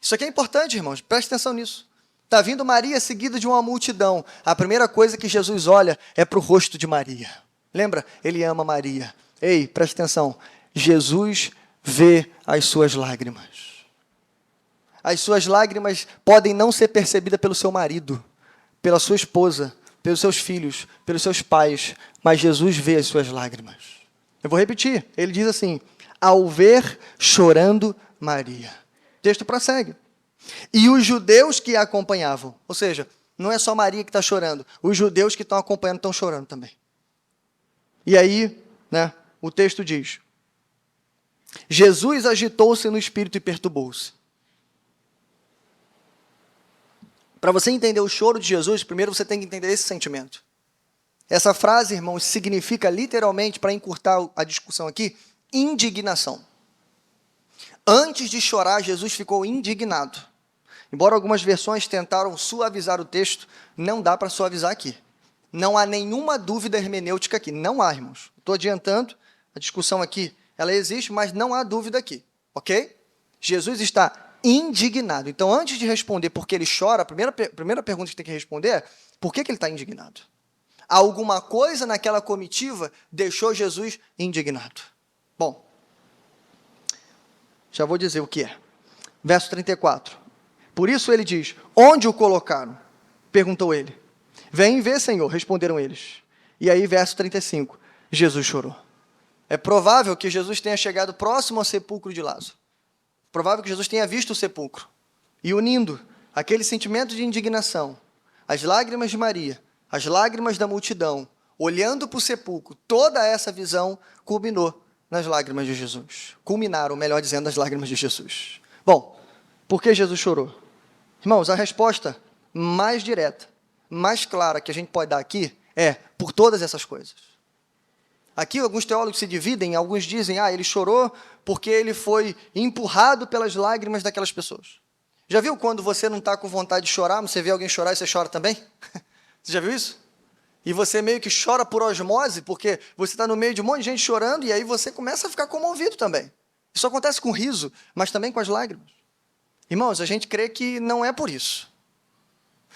S1: Isso aqui é importante, irmãos, preste atenção nisso. Está vindo Maria seguida de uma multidão. A primeira coisa que Jesus olha é para o rosto de Maria. Lembra? Ele ama Maria. Ei, preste atenção. Jesus vê as suas lágrimas. As suas lágrimas podem não ser percebidas pelo seu marido, pela sua esposa, pelos seus filhos, pelos seus pais, mas Jesus vê as suas lágrimas. Eu vou repetir. Ele diz assim, ao ver chorando Maria. O texto prossegue. E os judeus que a acompanhavam, ou seja, não é só Maria que está chorando, os judeus que estão acompanhando estão chorando também. E aí, o texto diz, Jesus agitou-se no espírito e perturbou-se. Para você entender o choro de Jesus, primeiro você tem que entender esse sentimento. Essa frase, irmãos, significa literalmente, para encurtar a discussão aqui, indignação. Antes de chorar, Jesus ficou indignado. Embora algumas versões tentaram suavizar o texto, não dá para suavizar aqui. Não há nenhuma dúvida hermenêutica aqui. Não há, irmãos. Estou adiantando, a discussão aqui, ela existe, mas não há dúvida aqui. Ok? Jesus está indignado. Então, antes de responder por que ele chora, a primeira pergunta que tem que responder é, por que ele está indignado? Alguma coisa naquela comitiva deixou Jesus indignado. Bom, já vou dizer o que é. Verso 34. Por isso ele diz: onde o colocaram? Perguntou ele. Vem ver, Senhor, responderam eles. E aí, verso 35, Jesus chorou. É provável que Jesus tenha chegado próximo ao sepulcro de Lázaro. Provável que Jesus tenha visto o sepulcro. E unindo aquele sentimento de indignação, as lágrimas de Maria, as lágrimas da multidão, olhando para o sepulcro, toda essa visão culminou nas lágrimas de Jesus. Culminaram, melhor dizendo, nas lágrimas de Jesus. Bom, por que Jesus chorou? Irmãos, a resposta mais direta, mais clara que a gente pode dar aqui é por todas essas coisas. Aqui alguns teólogos se dividem, alguns dizem, ele chorou porque ele foi empurrado pelas lágrimas daquelas pessoas. Já viu quando você não está com vontade de chorar, mas você vê alguém chorar e você chora também? Você já viu isso? E você meio que chora por osmose, porque você está no meio de um monte de gente chorando, e aí você começa a ficar comovido também. Isso acontece com riso, mas também com as lágrimas. Irmãos, a gente crê que não é por isso.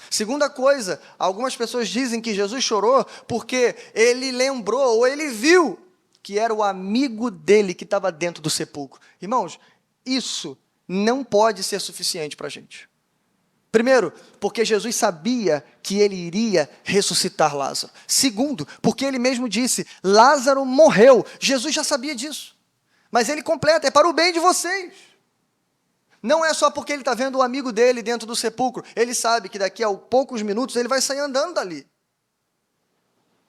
S1: Segunda coisa, algumas pessoas dizem que Jesus chorou porque ele lembrou, ou ele viu, que era o amigo dele que estava dentro do sepulcro. Irmãos, isso não pode ser suficiente para a gente. Primeiro, porque Jesus sabia que ele iria ressuscitar Lázaro. Segundo, porque ele mesmo disse, Lázaro morreu. Jesus já sabia disso. Mas ele completa, é para o bem de vocês. Não é só porque ele está vendo o amigo dele dentro do sepulcro. Ele sabe que daqui a poucos minutos ele vai sair andando dali.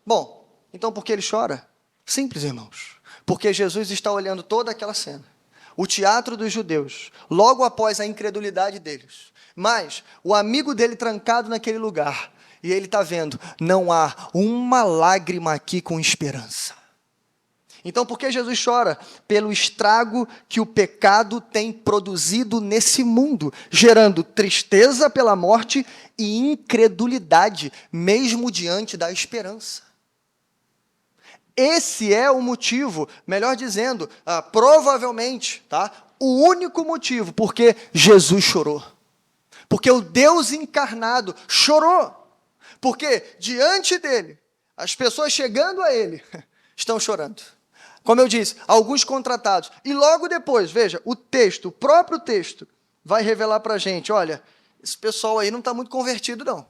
S1: Bom, então por que ele chora? Simples, irmãos. Porque Jesus está olhando toda aquela cena. O teatro dos judeus, logo após a incredulidade deles. Mas o amigo dele trancado naquele lugar. E ele está vendo, não há uma lágrima aqui com esperança. Então, por que Jesus chora? Pelo estrago que o pecado tem produzido nesse mundo, gerando tristeza pela morte e incredulidade, mesmo diante da esperança. Esse é o motivo, melhor dizendo, provavelmente, o único motivo porque Jesus chorou. Porque o Deus encarnado chorou. Porque diante dele, as pessoas chegando a ele, estão chorando. Como eu disse, alguns contratados. E logo depois, veja, o próprio texto, vai revelar para a gente, olha, esse pessoal aí não está muito convertido, não.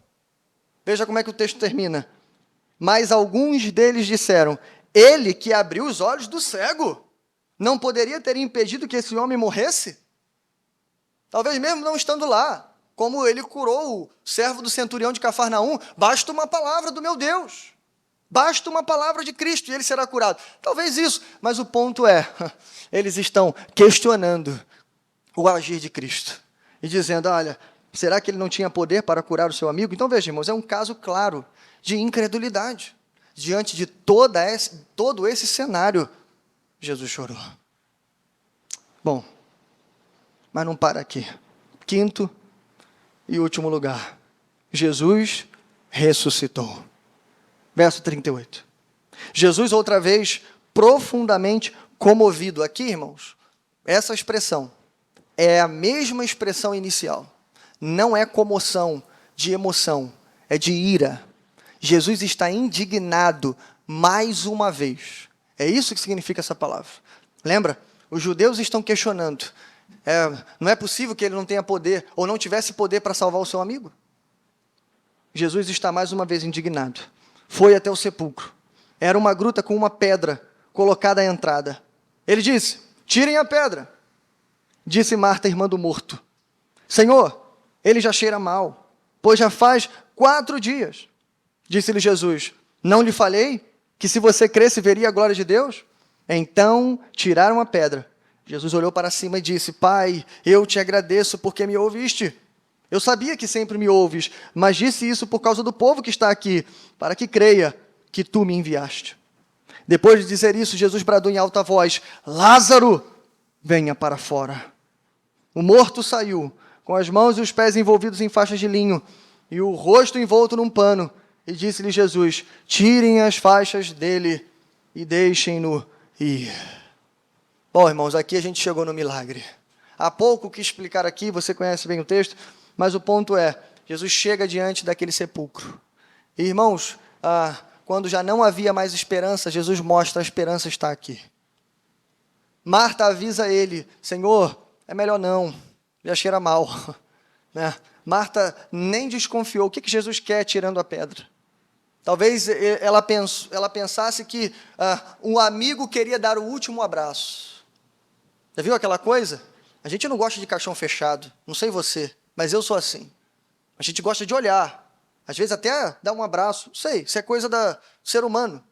S1: Veja como é que o texto termina. Mas alguns deles disseram, ele que abriu os olhos do cego, não poderia ter impedido que esse homem morresse? Talvez mesmo não estando lá, como ele curou o servo do centurião de Cafarnaum, basta uma palavra do meu Deus. Basta uma palavra de Cristo e ele será curado. Talvez isso, mas o ponto é, eles estão questionando o agir de Cristo. E dizendo, olha, será que ele não tinha poder para curar o seu amigo? Então veja, irmãos, é um caso claro de incredulidade. Diante de todo esse cenário, Jesus chorou. Bom, mas não para aqui. Quinto e último lugar, Jesus ressuscitou. Verso 38. Jesus, outra vez, profundamente comovido. Aqui, irmãos, essa expressão é a mesma expressão inicial. Não é comoção de emoção, é de ira. Jesus está indignado mais uma vez. É isso que significa essa palavra. Lembra? Os judeus estão questionando. Não é possível que ele não tenha poder, ou não tivesse poder para salvar o seu amigo? Jesus está mais uma vez indignado. Foi até o sepulcro. Era uma gruta com uma pedra colocada à entrada. Ele disse, tirem a pedra. Disse Marta, irmã do morto. Senhor, ele já cheira mal, pois já faz 4 dias. Disse-lhe Jesus, não lhe falei que se você cresce veria a glória de Deus? Então tiraram a pedra. Jesus olhou para cima e disse, Pai, eu te agradeço porque me ouviste. Eu sabia que sempre me ouves, mas disse isso por causa do povo que está aqui, para que creia que tu me enviaste. Depois de dizer isso, Jesus bradou em alta voz, Lázaro, venha para fora. O morto saiu, com as mãos e os pés envolvidos em faixas de linho, e o rosto envolto num pano, e disse-lhe Jesus, tirem as faixas dele e deixem-no ir. Bom, irmãos, aqui a gente chegou no milagre. Há pouco que explicar aqui, você conhece bem o texto, mas o ponto é, Jesus chega diante daquele sepulcro. E, irmãos, quando já não havia mais esperança, Jesus mostra a esperança está aqui. Marta avisa ele, Senhor, é melhor não, já cheira mal. né? Marta nem desconfiou. O que Jesus quer tirando a pedra? Talvez ela pensasse que um amigo queria dar o último abraço. Já viu aquela coisa? A gente não gosta de caixão fechado, não sei você, mas eu sou assim. A gente gosta de olhar, às vezes até dar um abraço, não sei, isso é coisa do ser humano.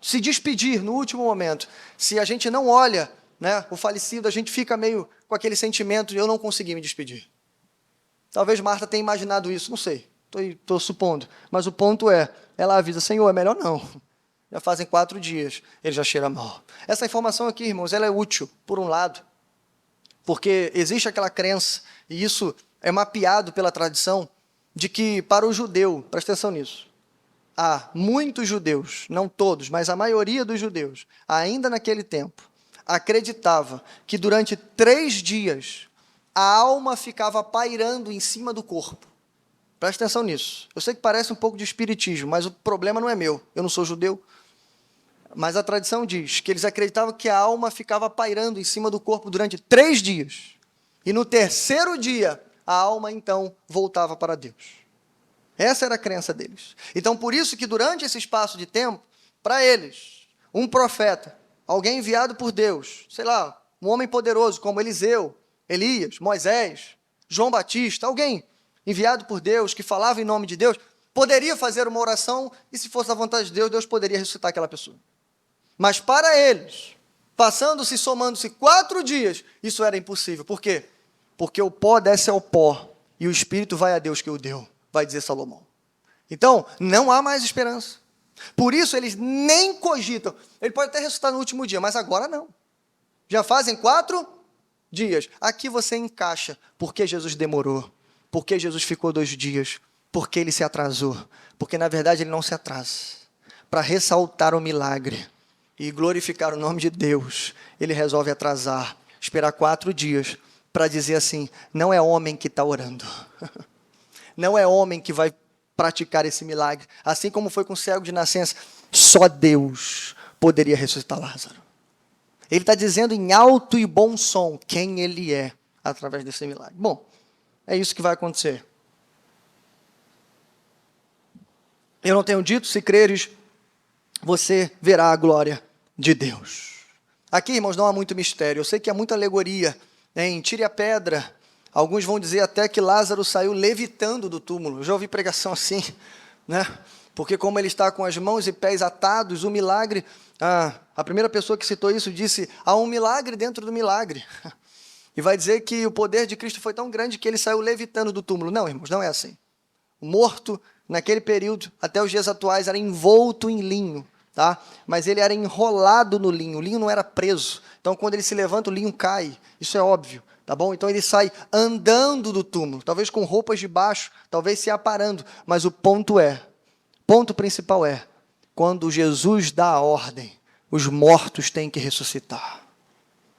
S1: Se despedir no último momento. Se a gente não olha, né, o falecido, a gente fica meio com aquele sentimento de eu não consegui me despedir. Talvez Marta tenha imaginado isso, não sei, estou supondo. Mas o ponto é, ela avisa, Senhor, é melhor não. Já fazem 4 dias, ele já cheira mal. Essa informação aqui, irmãos, ela é útil, por um lado, porque existe aquela crença, e isso é mapeado pela tradição, de que para o judeu, presta atenção nisso, muitos judeus, não todos, mas a maioria dos judeus, ainda naquele tempo, acreditava que durante 3 dias a alma ficava pairando em cima do corpo. Presta atenção nisso. Eu sei que parece um pouco de espiritismo, mas o problema não é meu. Eu não sou judeu. Mas a tradição diz que eles acreditavam que a alma ficava pairando em cima do corpo durante 3 dias. E no 3º dia, a alma então voltava para Deus. Essa era a crença deles. Então, por isso que durante esse espaço de tempo, para eles, um profeta, alguém enviado por Deus, sei lá, um homem poderoso como Eliseu, Elias, Moisés, João Batista, alguém enviado por Deus, que falava em nome de Deus, poderia fazer uma oração e, se fosse a vontade de Deus, Deus poderia ressuscitar aquela pessoa. Mas para eles, passando-se, somando-se 4 dias, isso era impossível. Por quê? Porque o pó desce ao pó e o Espírito vai a Deus que o deu, vai dizer Salomão. Então, não há mais esperança. Por isso, eles nem cogitam. Ele pode até ressuscitar no último dia, mas agora não. Já fazem 4 dias. Aqui você encaixa porque Jesus demorou, porque Jesus ficou 2 dias, porque ele se atrasou, porque na verdade ele não se atrasa. Para ressaltar o milagre e glorificar o nome de Deus, ele resolve atrasar, esperar 4 dias, para dizer assim, não é homem que está orando, não é homem que vai praticar esse milagre, assim como foi com o cego de nascença, só Deus poderia ressuscitar Lázaro. Ele está dizendo em alto e bom som quem ele é, através desse milagre. Bom, é isso que vai acontecer. Eu não tenho dito, se creres, você verá a glória de Deus. Aqui, irmãos, não há muito mistério. Eu sei que há muita alegoria, né? Em Tire a Pedra, alguns vão dizer até que Lázaro saiu levitando do túmulo. Eu já ouvi pregação assim, né? Porque como ele está com as mãos e pés atados, o milagre... a primeira pessoa que citou isso disse, há um milagre dentro do milagre. E vai dizer que o poder de Cristo foi tão grande que ele saiu levitando do túmulo. Não, irmãos, não é assim. O morto, naquele período, até os dias atuais, era envolto em linho, tá? Mas ele era enrolado no linho. O linho não era preso. Então, quando ele se levanta, o linho cai. Isso é óbvio, tá bom? Então, ele sai andando do túmulo, talvez com roupas de baixo, talvez se aparando. Mas o ponto principal é, quando Jesus dá a ordem, os mortos têm que ressuscitar.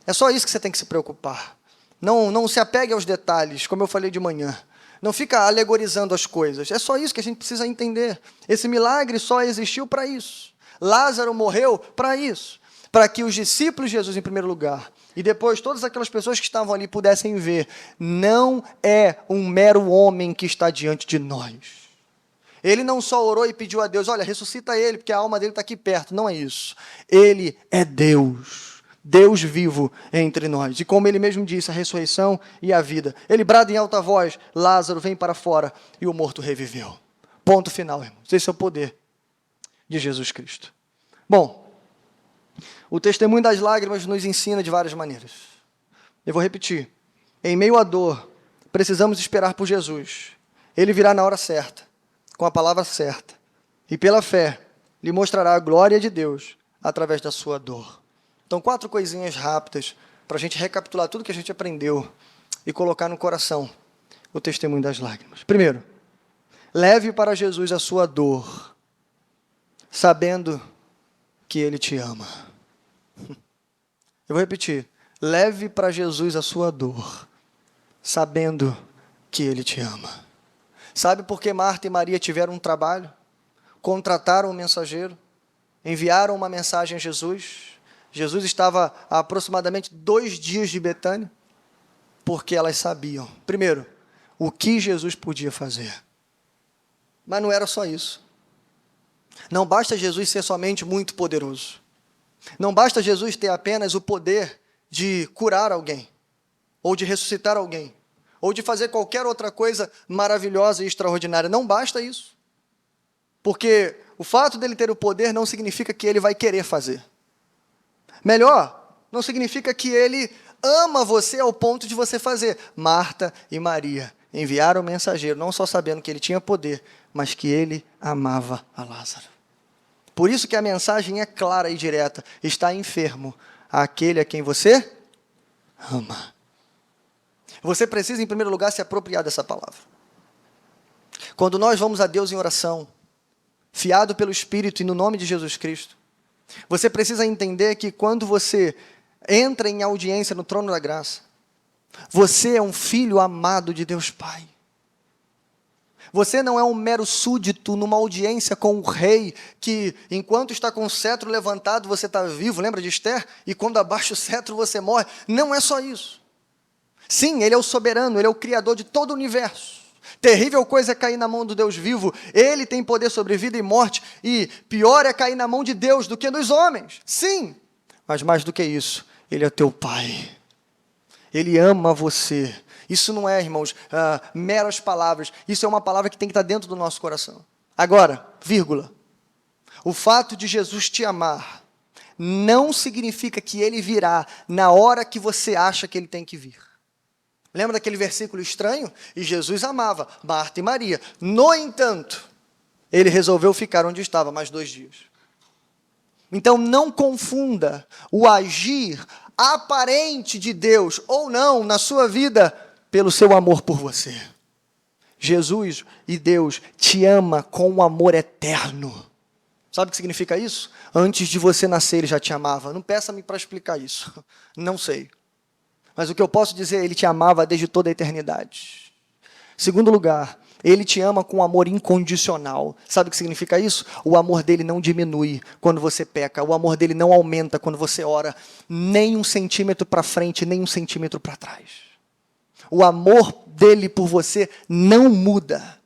S1: É só isso que você tem que se preocupar. Não se apegue aos detalhes, como eu falei de manhã. Não fica alegorizando as coisas. É só isso que a gente precisa entender. Esse milagre só existiu para isso. Lázaro morreu para isso. Para que os discípulos de Jesus, em primeiro lugar, e depois todas aquelas pessoas que estavam ali pudessem ver, não é um mero homem que está diante de nós. Ele não só orou e pediu a Deus, olha, ressuscita ele, porque a alma dele está aqui perto. Não é isso. Ele é Deus. Deus vivo entre nós. E como ele mesmo disse, a ressurreição e a vida. Ele brada em alta voz, Lázaro vem para fora e o morto reviveu. Ponto final, irmãos. Esse é o poder de Jesus Cristo. Bom, o testemunho das lágrimas nos ensina de várias maneiras. Eu vou repetir. Em meio à dor, precisamos esperar por Jesus. Ele virá na hora certa, com a palavra certa. E pela fé, lhe mostrará a glória de Deus através da sua dor. Então, 4 coisinhas rápidas para a gente recapitular tudo que a gente aprendeu e colocar no coração o testemunho das lágrimas. Primeiro, leve para Jesus a sua dor, sabendo que Ele te ama. Eu vou repetir. Leve para Jesus a sua dor, sabendo que Ele te ama. Sabe por que Marta e Maria tiveram um trabalho? Contrataram um mensageiro, enviaram uma mensagem a Jesus. Jesus estava a aproximadamente 2 dias de Betânia, porque elas sabiam. Primeiro, o que Jesus podia fazer. Mas não era só isso. Não basta Jesus ser somente muito poderoso. Não basta Jesus ter apenas o poder de curar alguém, ou de ressuscitar alguém, ou de fazer qualquer outra coisa maravilhosa e extraordinária. Não basta isso. Porque o fato dele ter o poder não significa que ele vai querer fazer. Melhor, não significa que ele ama você ao ponto de você fazer. Marta e Maria enviaram o mensageiro, não só sabendo que ele tinha poder, mas que ele amava a Lázaro. Por isso que a mensagem é clara e direta. Está enfermo aquele a quem você ama. Você precisa, em primeiro lugar, se apropriar dessa palavra. Quando nós vamos a Deus em oração, fiado pelo Espírito e no nome de Jesus Cristo, você precisa entender que quando você entra em audiência no trono da graça, você é um filho amado de Deus Pai. Você não é um mero súdito numa audiência com o rei, que enquanto está com o cetro levantado, você está vivo, lembra de Esther? E quando abaixa o cetro, você morre. Não é só isso. Sim, ele é o soberano, ele é o criador de todo o universo. Terrível coisa é cair na mão do Deus vivo. Ele tem poder sobre vida e morte. E pior é cair na mão de Deus do que dos homens. Sim, mas mais do que isso, ele é teu Pai. Ele ama você. Isso não é, irmãos, meras palavras. Isso é uma palavra que tem que estar dentro do nosso coração. Agora, vírgula. O fato de Jesus te amar não significa que ele virá na hora que você acha que ele tem que vir. Lembra daquele versículo estranho? E Jesus amava Marta e Maria. No entanto, ele resolveu ficar onde estava mais 2 dias. Então, não confunda o agir aparente de Deus ou não na sua vida pelo seu amor por você. Jesus e Deus te ama com um amor eterno. Sabe o que significa isso? Antes de você nascer, ele já te amava. Não peça-me para explicar isso. Não sei. Mas o que eu posso dizer, ele te amava desde toda a eternidade. Segundo lugar, ele te ama com amor incondicional. Sabe o que significa isso? O amor dele não diminui quando você peca. O amor dele não aumenta quando você ora. Nem 1 centímetro para frente, nem 1 centímetro para trás. O amor dele por você não muda.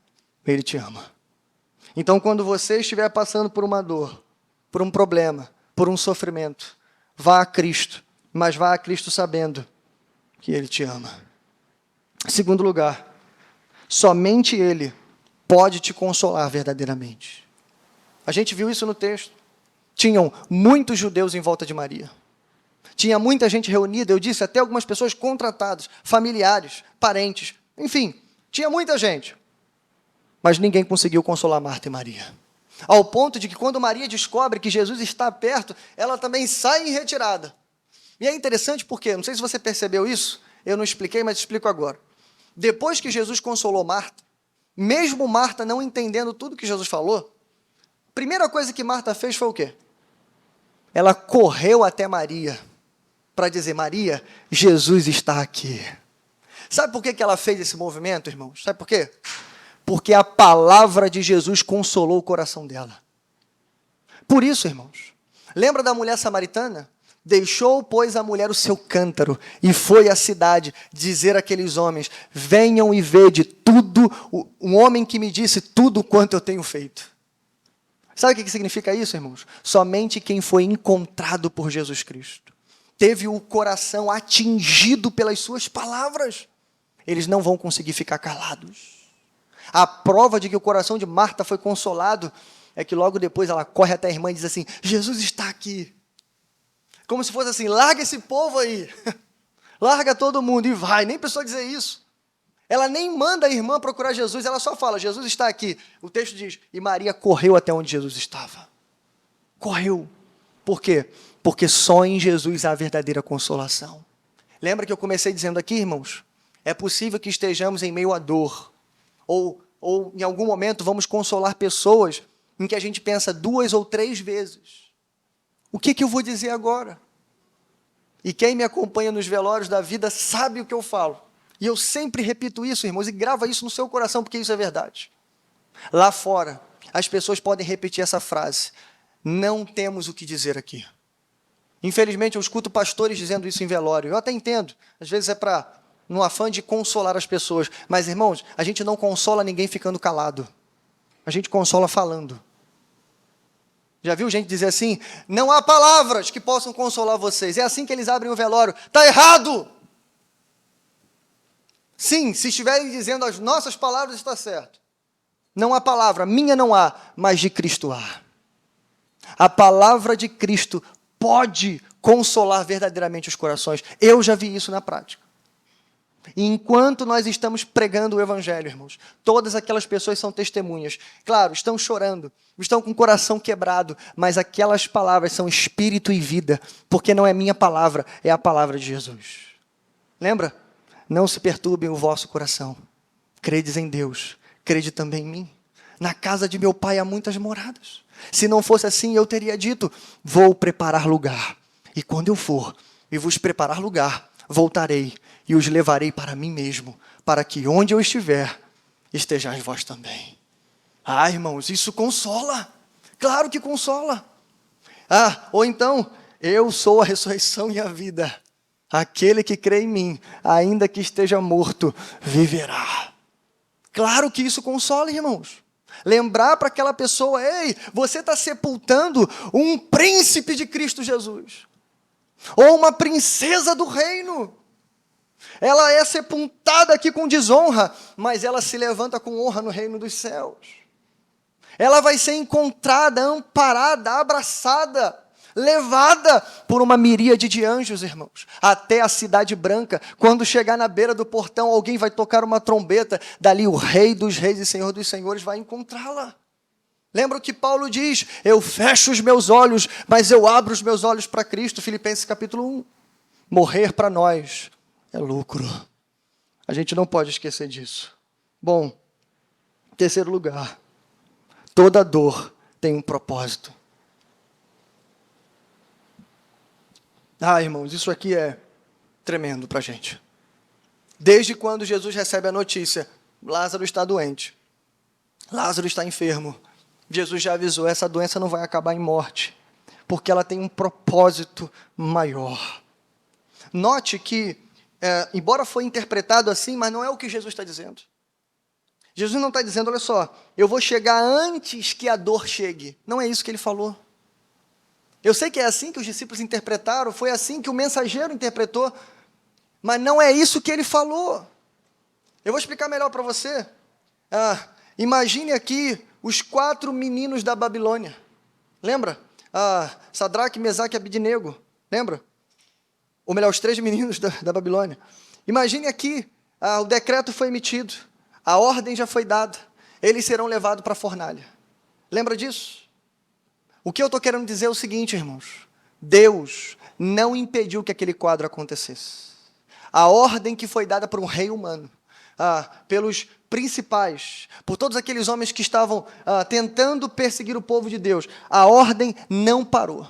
S1: Ele te ama. Então, quando você estiver passando por uma dor, por um problema, por um sofrimento, vá a Cristo. Mas vá a Cristo sabendo que ele te ama. Segundo lugar, somente ele pode te consolar verdadeiramente. A gente viu isso no texto. Tinham muitos judeus em volta de Maria. Tinha muita gente reunida, eu disse, até algumas pessoas contratadas, familiares, parentes, enfim, tinha muita gente. Mas ninguém conseguiu consolar Marta e Maria. Ao ponto de que quando Maria descobre que Jesus está perto, ela também sai em retirada. E é interessante porque, não sei se você percebeu isso, eu não expliquei, mas explico agora. Depois que Jesus consolou Marta, mesmo Marta não entendendo tudo que Jesus falou, a primeira coisa que Marta fez foi o quê? Ela correu até Maria para dizer, Maria, Jesus está aqui. Sabe por que ela fez esse movimento, irmãos? Sabe por quê? Porque a palavra de Jesus consolou o coração dela. Por isso, irmãos, lembra da mulher samaritana? Deixou, pois, a mulher o seu cântaro e foi à cidade dizer àqueles homens, venham e vede tudo, um homem que me disse tudo quanto eu tenho feito. Sabe o que significa isso, irmãos? Somente quem foi encontrado por Jesus Cristo teve o coração atingido pelas suas palavras. Eles não vão conseguir ficar calados. A prova de que o coração de Marta foi consolado é que logo depois ela corre até a irmã e diz assim, Jesus está aqui. Como se fosse assim, larga esse povo aí. Larga todo mundo e vai. Nem precisou dizer isso. Ela nem manda a irmã procurar Jesus, ela só fala, Jesus está aqui. O texto diz, e Maria correu até onde Jesus estava. Correu. Por quê? Porque só em Jesus há a verdadeira consolação. Lembra que eu comecei dizendo aqui, irmãos? É possível que estejamos em meio à dor. Ou em algum momento vamos consolar pessoas em que a gente pensa 2 ou 3 vezes. O que eu vou dizer agora? E quem me acompanha nos velórios da vida sabe o que eu falo. E eu sempre repito isso, irmãos, e grava isso no seu coração, porque isso é verdade. Lá fora, as pessoas podem repetir essa frase. Não temos o que dizer aqui. Infelizmente, eu escuto pastores dizendo isso em velório. Eu até entendo. Às vezes é para no afã de consolar as pessoas. Mas, irmãos, a gente não consola ninguém ficando calado. A gente consola falando. Já viu gente dizer assim, não há palavras que possam consolar vocês. É assim que eles abrem o velório. Está errado! Sim, se estiverem dizendo as nossas palavras, está certo. Não há palavra, minha não há, mas de Cristo há. A palavra de Cristo pode consolar verdadeiramente os corações. Eu já vi isso na prática. E enquanto nós estamos pregando o Evangelho, irmãos, todas aquelas pessoas são testemunhas. Claro, estão chorando, estão com o coração quebrado, mas aquelas palavras são espírito e vida, porque não é minha palavra, é a palavra de Jesus. Lembra? Não se perturbem o vosso coração. Credes em Deus, crede também em mim. Na casa de meu pai há muitas moradas. Se não fosse assim, eu teria dito, vou preparar lugar. E quando eu for e vos preparar lugar, voltarei e os levarei para mim mesmo, para que onde eu estiver, estejais vós também. Ah, irmãos, isso consola. Claro que consola. Ah, ou então, eu sou a ressurreição e a vida. Aquele que crê em mim, ainda que esteja morto, viverá. Claro que isso consola, irmãos. Lembrar para aquela pessoa, ei, você está sepultando um príncipe de Cristo Jesus. Ou uma princesa do reino. Ela é sepultada aqui com desonra, mas ela se levanta com honra no reino dos céus. Ela vai ser encontrada, amparada, abraçada, levada por uma miríade de anjos, irmãos, até a cidade branca. Quando chegar na beira do portão, alguém vai tocar uma trombeta, dali o rei dos reis e senhor dos senhores vai encontrá-la. Lembra o que Paulo diz? Eu fecho os meus olhos, mas eu abro os meus olhos para Cristo, Filipenses capítulo 1. Morrer para nós é lucro. A gente não pode esquecer disso. Bom, terceiro lugar, toda dor tem um propósito. Ah, irmãos, isso aqui é tremendo para a gente. Desde quando Jesus recebe a notícia, Lázaro está doente, Lázaro está enfermo, Jesus já avisou, essa doença não vai acabar em morte, porque ela tem um propósito maior. Note que, embora foi interpretado assim, mas não é o que Jesus está dizendo. Jesus não está dizendo, olha só, eu vou chegar antes que a dor chegue. Não é isso que ele falou. Eu sei que é assim que os discípulos interpretaram, foi assim que o mensageiro interpretou, mas não é isso que ele falou. Eu vou explicar melhor para você. Imagine aqui os 4 meninos da Babilônia. Lembra? Sadraque, Mesaque e Abidnego. Lembra? Ou melhor, os 3 meninos da Babilônia. Imagine aqui, o decreto foi emitido, a ordem já foi dada, eles serão levados para a fornalha. Lembra disso? O que eu estou querendo dizer é o seguinte, irmãos. Deus não impediu que aquele quadro acontecesse. A ordem que foi dada por um rei humano, pelos principais, por todos aqueles homens que estavam tentando perseguir o povo de Deus, a ordem não parou.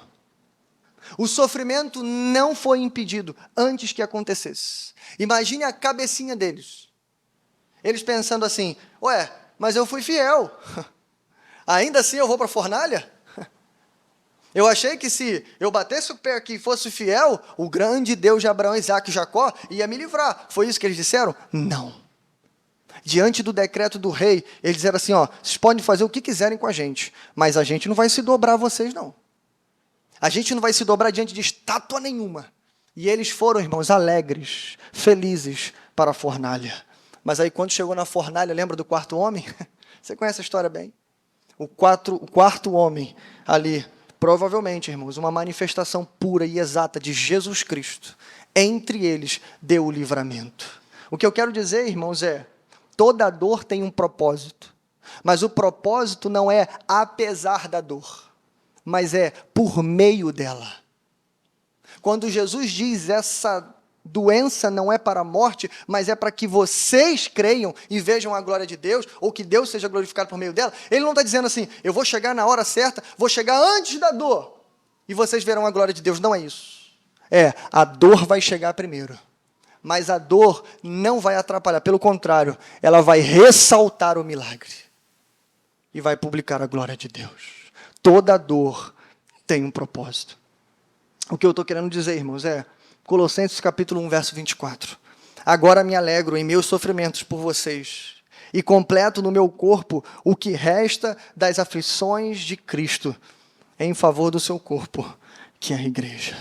S1: O sofrimento não foi impedido antes que acontecesse. Imagine a cabecinha deles. Eles pensando assim, mas eu fui fiel. Ainda assim eu vou para a fornalha? Eu achei que se eu batesse o pé aqui e fosse fiel, o grande Deus de Abraão, Isaque e Jacó ia me livrar. Foi isso que eles disseram? Não. Diante do decreto do rei, eles disseram assim, vocês podem fazer o que quiserem com a gente, mas a gente não vai se dobrar a vocês, não. A gente não vai se dobrar diante de estátua nenhuma. E eles foram, irmãos, alegres, felizes para a fornalha. Mas aí quando chegou na fornalha, lembra do 4º homem? Você conhece a história bem? O quarto homem ali, provavelmente, irmãos, uma manifestação pura e exata de Jesus Cristo. Entre eles deu o livramento. O que eu quero dizer, irmãos, toda dor tem um propósito. Mas o propósito não é apesar da dor, mas é por meio dela. Quando Jesus diz essa doença não é para a morte, mas é para que vocês creiam e vejam a glória de Deus, ou que Deus seja glorificado por meio dela, ele não está dizendo assim, eu vou chegar na hora certa, vou chegar antes da dor, e vocês verão a glória de Deus. Não é isso. A dor vai chegar primeiro, mas a dor não vai atrapalhar, pelo contrário, ela vai ressaltar o milagre, e vai publicar a glória de Deus. Toda dor tem um propósito. O que eu estou querendo dizer, irmãos, Colossenses capítulo 1, verso 24. Agora me alegro em meus sofrimentos por vocês e completo no meu corpo o que resta das aflições de Cristo em favor do seu corpo, que é a igreja.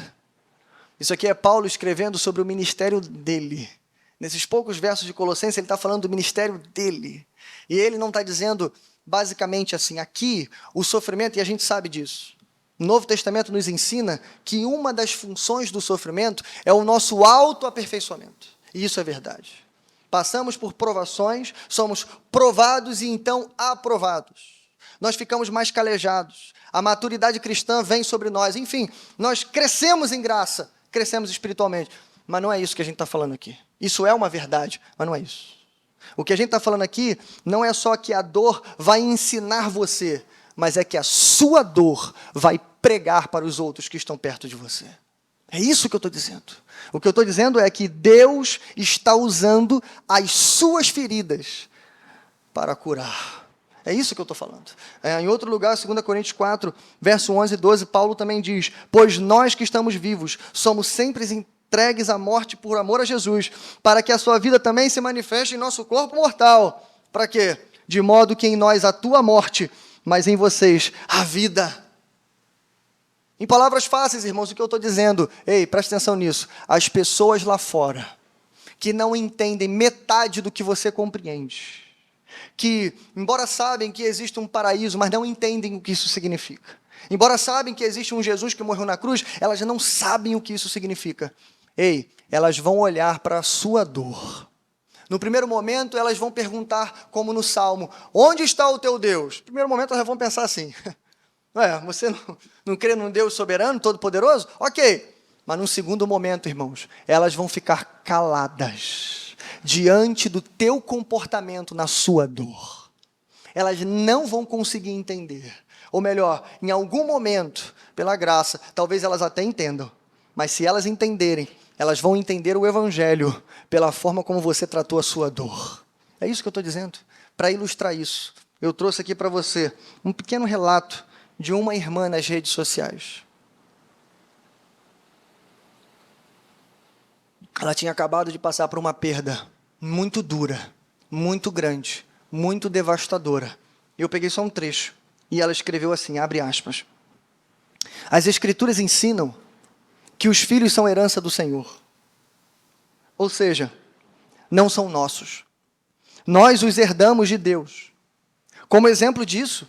S1: Isso aqui é Paulo escrevendo sobre o ministério dele. Nesses poucos versos de Colossenses, ele está falando do ministério dele. E ele não está dizendo basicamente assim, aqui o sofrimento, e a gente sabe disso. O Novo Testamento nos ensina que uma das funções do sofrimento é o nosso autoaperfeiçoamento. E isso é verdade. Passamos por provações, somos provados e então aprovados. Nós ficamos mais calejados. A maturidade cristã vem sobre nós. Enfim, nós crescemos em graça, crescemos espiritualmente. Mas não é isso que a gente está falando aqui. Isso é uma verdade, mas não é isso. O que a gente está falando aqui não é só que a dor vai ensinar você, mas é que a sua dor vai pregar para os outros que estão perto de você. É isso que eu estou dizendo. O que eu estou dizendo é que Deus está usando as suas feridas para curar. É isso que eu estou falando. Em outro lugar, 2 Coríntios 4, verso 11 e 12, Paulo também diz: pois nós que estamos vivos, somos sempre entregues à morte por amor a Jesus, para que a sua vida também se manifeste em nosso corpo mortal. Para quê? De modo que em nós atua a morte, mas em vocês a vida. Em palavras fáceis, irmãos, o que eu estou dizendo, presta atenção nisso, as pessoas lá fora, que não entendem metade do que você compreende, que, embora sabem que existe um paraíso, mas não entendem o que isso significa, embora sabem que existe um Jesus que morreu na cruz, elas não sabem o que isso significa. Elas vão olhar para a sua dor. No primeiro momento, elas vão perguntar, como no Salmo, onde está o teu Deus? No primeiro momento, elas vão pensar assim, você não crê num Deus soberano, todo-poderoso? Ok. Mas num segundo momento, irmãos, elas vão ficar caladas diante do teu comportamento na sua dor. Elas não vão conseguir entender. Ou melhor, em algum momento, pela graça, talvez elas até entendam. Mas se elas entenderem, elas vão entender o Evangelho pela forma como você tratou a sua dor. É isso que eu estou dizendo. Para ilustrar isso, eu trouxe aqui para você um pequeno relato de uma irmã nas redes sociais. Ela tinha acabado de passar por uma perda muito dura, muito grande, muito devastadora. Eu peguei só um trecho e ela escreveu assim, abre aspas: as Escrituras ensinam que os filhos são herança do Senhor. Ou seja, não são nossos. Nós os herdamos de Deus. Como exemplo disso,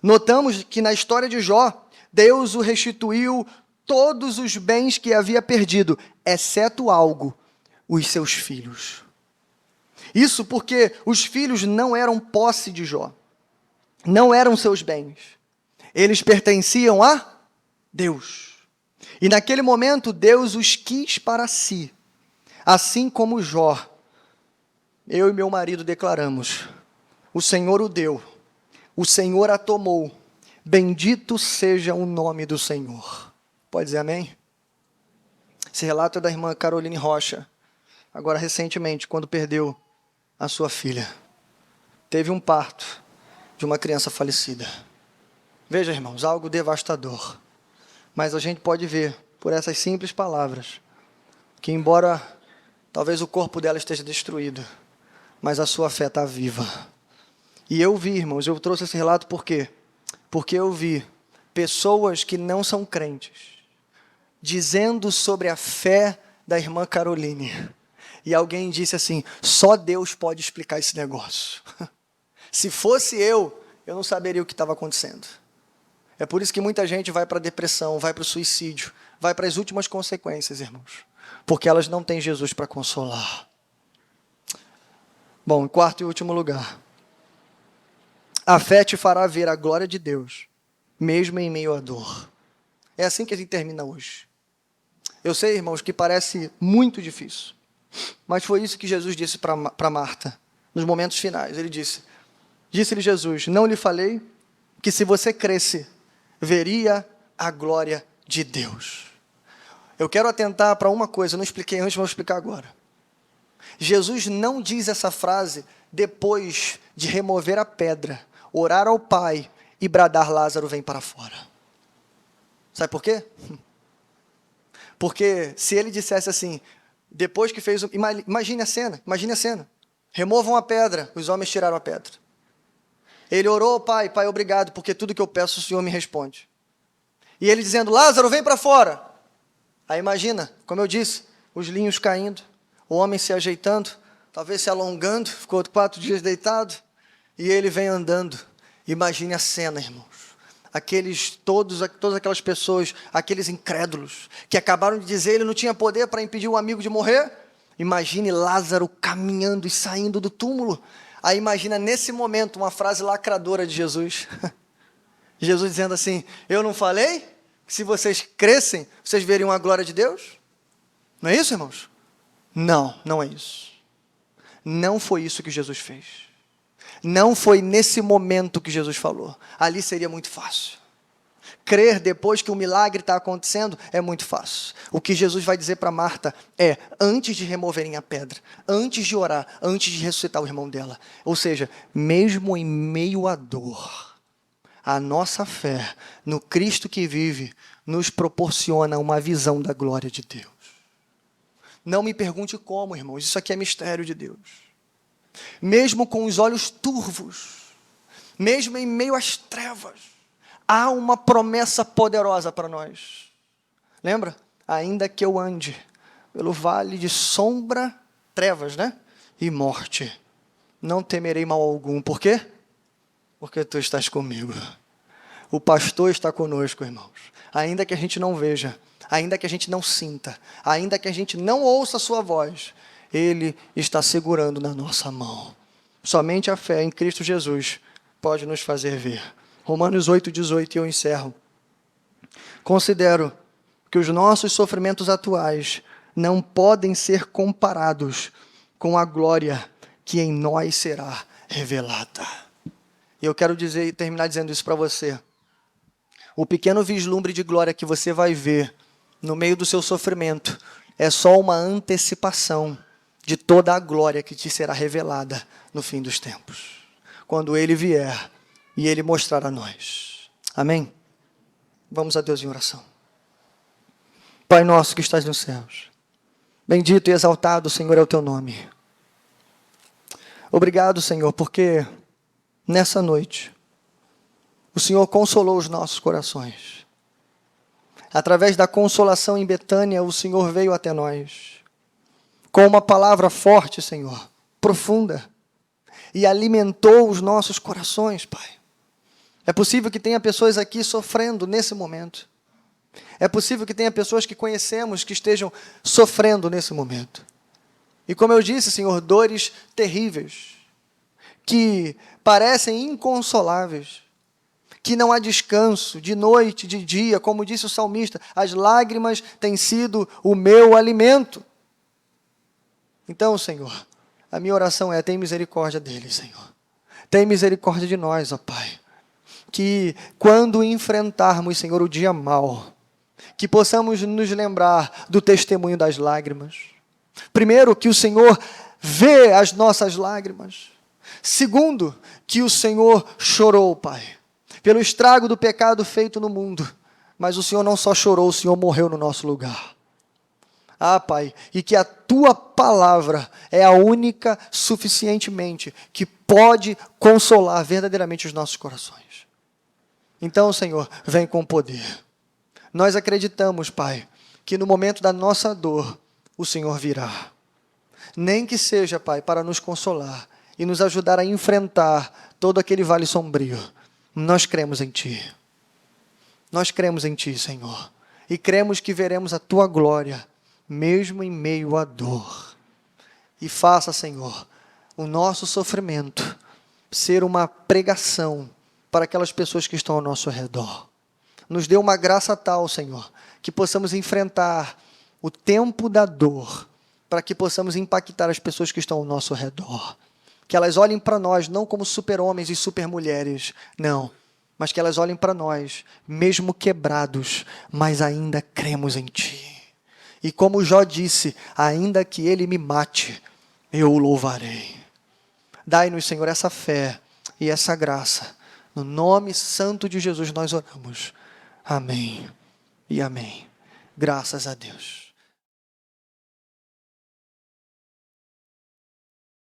S1: notamos que na história de Jó, Deus o restituiu todos os bens que havia perdido, exceto algo, os seus filhos. Isso porque os filhos não eram posse de Jó, não eram seus bens. Eles pertenciam a Deus. E naquele momento, Deus os quis para si. Assim como Jó, eu e meu marido declaramos: o Senhor o deu, o Senhor a tomou, bendito seja o nome do Senhor. Pode dizer amém? Esse relato é da irmã Caroline Rocha, agora recentemente, quando perdeu a sua filha. Teve um parto de uma criança falecida. Veja, irmãos, algo devastador. Mas a gente pode ver, por essas simples palavras, que embora talvez o corpo dela esteja destruído, mas a sua fé está viva. E eu vi, irmãos, eu trouxe esse relato por quê? Porque eu vi pessoas que não são crentes dizendo sobre a fé da irmã Caroline. E alguém disse assim: só Deus pode explicar esse negócio. Se fosse eu não saberia o que estava acontecendo. É por isso que muita gente vai para a depressão, vai para o suicídio, vai para as últimas consequências, irmãos. Porque elas não têm Jesus para consolar. Bom, em quarto e último lugar. A fé te fará ver a glória de Deus, mesmo em meio à dor. É assim que a gente termina hoje. Eu sei, irmãos, que parece muito difícil. Mas foi isso que Jesus disse para Marta, nos momentos finais. Ele disse-lhe Jesus: não lhe falei que se você cresce, veria a glória de Deus. Eu quero atentar para uma coisa, eu não expliquei antes, vou explicar agora. Jesus não diz essa frase depois de remover a pedra, orar ao Pai e bradar: Lázaro, vem para fora. Sabe por quê? Porque se ele dissesse assim: Depois que fez... Imagine a cena. Removam a pedra, os homens tiraram a pedra. Ele orou, pai, obrigado, porque tudo que eu peço o Senhor me responde. E ele dizendo, Lázaro, vem para fora. Aí imagina, como eu disse, os linhos caindo, o homem se ajeitando, talvez se alongando, ficou 4 dias deitado, e ele vem andando. Imagine a cena, irmãos. Todas aquelas pessoas, aqueles incrédulos, que acabaram de dizer ele não tinha poder para impedir o amigo de morrer. Imagine Lázaro caminhando e saindo do túmulo. Aí imagina nesse momento uma frase lacradora de Jesus. Jesus dizendo assim, eu não falei que se vocês crescem, vocês veriam a glória de Deus? Não é isso, irmãos? Não é isso. Não foi isso que Jesus fez. Não foi nesse momento que Jesus falou. Ali seria muito fácil. Crer depois que o milagre está acontecendo é muito fácil. O que Jesus vai dizer para Marta é, antes de removerem a pedra, antes de orar, antes de ressuscitar o irmão dela. Ou seja, mesmo em meio à dor, a nossa fé no Cristo que vive nos proporciona uma visão da glória de Deus. Não me pergunte como, irmãos, isso aqui é mistério de Deus. Mesmo com os olhos turvos, mesmo em meio às trevas, há uma promessa poderosa para nós. Lembra? Ainda que eu ande pelo vale de sombra, trevas, né? E morte, não temerei mal algum. Por quê? Porque tu estás comigo. O pastor está conosco, irmãos. Ainda que a gente não veja, ainda que a gente não sinta, ainda que a gente não ouça a sua voz, Ele está segurando na nossa mão. Somente a fé em Cristo Jesus pode nos fazer ver. Romanos 8,18, e eu encerro. Considero que os nossos sofrimentos atuais não podem ser comparados com a glória que em nós será revelada. E eu quero terminar dizendo isso para você. O pequeno vislumbre de glória que você vai ver no meio do seu sofrimento é só uma antecipação de toda a glória que te será revelada no fim dos tempos, quando Ele vier e Ele mostrar a nós. Amém? Vamos a Deus em oração. Pai nosso que estás nos céus, bendito e exaltado, Senhor, é o teu nome. Obrigado, Senhor, porque nessa noite o Senhor consolou os nossos corações. Através da consolação em Betânia, o Senhor veio até nós com uma palavra forte, Senhor, profunda, e alimentou os nossos corações, Pai. É possível que tenha pessoas aqui sofrendo nesse momento. É possível que tenha pessoas que conhecemos que estejam sofrendo nesse momento. E como eu disse, Senhor, dores terríveis, que parecem inconsoláveis, que não há descanso, de noite, de dia, como disse o salmista, as lágrimas têm sido o meu alimento. Então, Senhor, a minha oração é, tem misericórdia deles, Senhor. Tem misericórdia de nós, ó Pai. Que quando enfrentarmos, Senhor, o dia mau, que possamos nos lembrar do testemunho das lágrimas. Primeiro, que o Senhor vê as nossas lágrimas. Segundo, que o Senhor chorou, Pai, pelo estrago do pecado feito no mundo. Mas o Senhor não só chorou, o Senhor morreu no nosso lugar. Ah, Pai, e que a Tua palavra é a única suficientemente que pode consolar verdadeiramente os nossos corações. Então, Senhor, vem com poder. Nós acreditamos, Pai, que no momento da nossa dor, o Senhor virá. Nem que seja, Pai, para nos consolar e nos ajudar a enfrentar todo aquele vale sombrio. Nós cremos em Ti. Nós cremos em Ti, Senhor. E cremos que veremos a Tua glória, mesmo em meio à dor. E faça, Senhor, o nosso sofrimento ser uma pregação para aquelas pessoas que estão ao nosso redor. Nos dê uma graça tal, Senhor, que possamos enfrentar o tempo da dor, para que possamos impactar as pessoas que estão ao nosso redor. Que elas olhem para nós, não como super-homens e super-mulheres, não, mas que elas olhem para nós, mesmo quebrados, mas ainda cremos em Ti. E como Jó disse, ainda que Ele me mate, eu o louvarei. Dai-nos, Senhor, essa fé e essa graça. No nome santo de Jesus nós oramos. Amém e amém. Graças a Deus.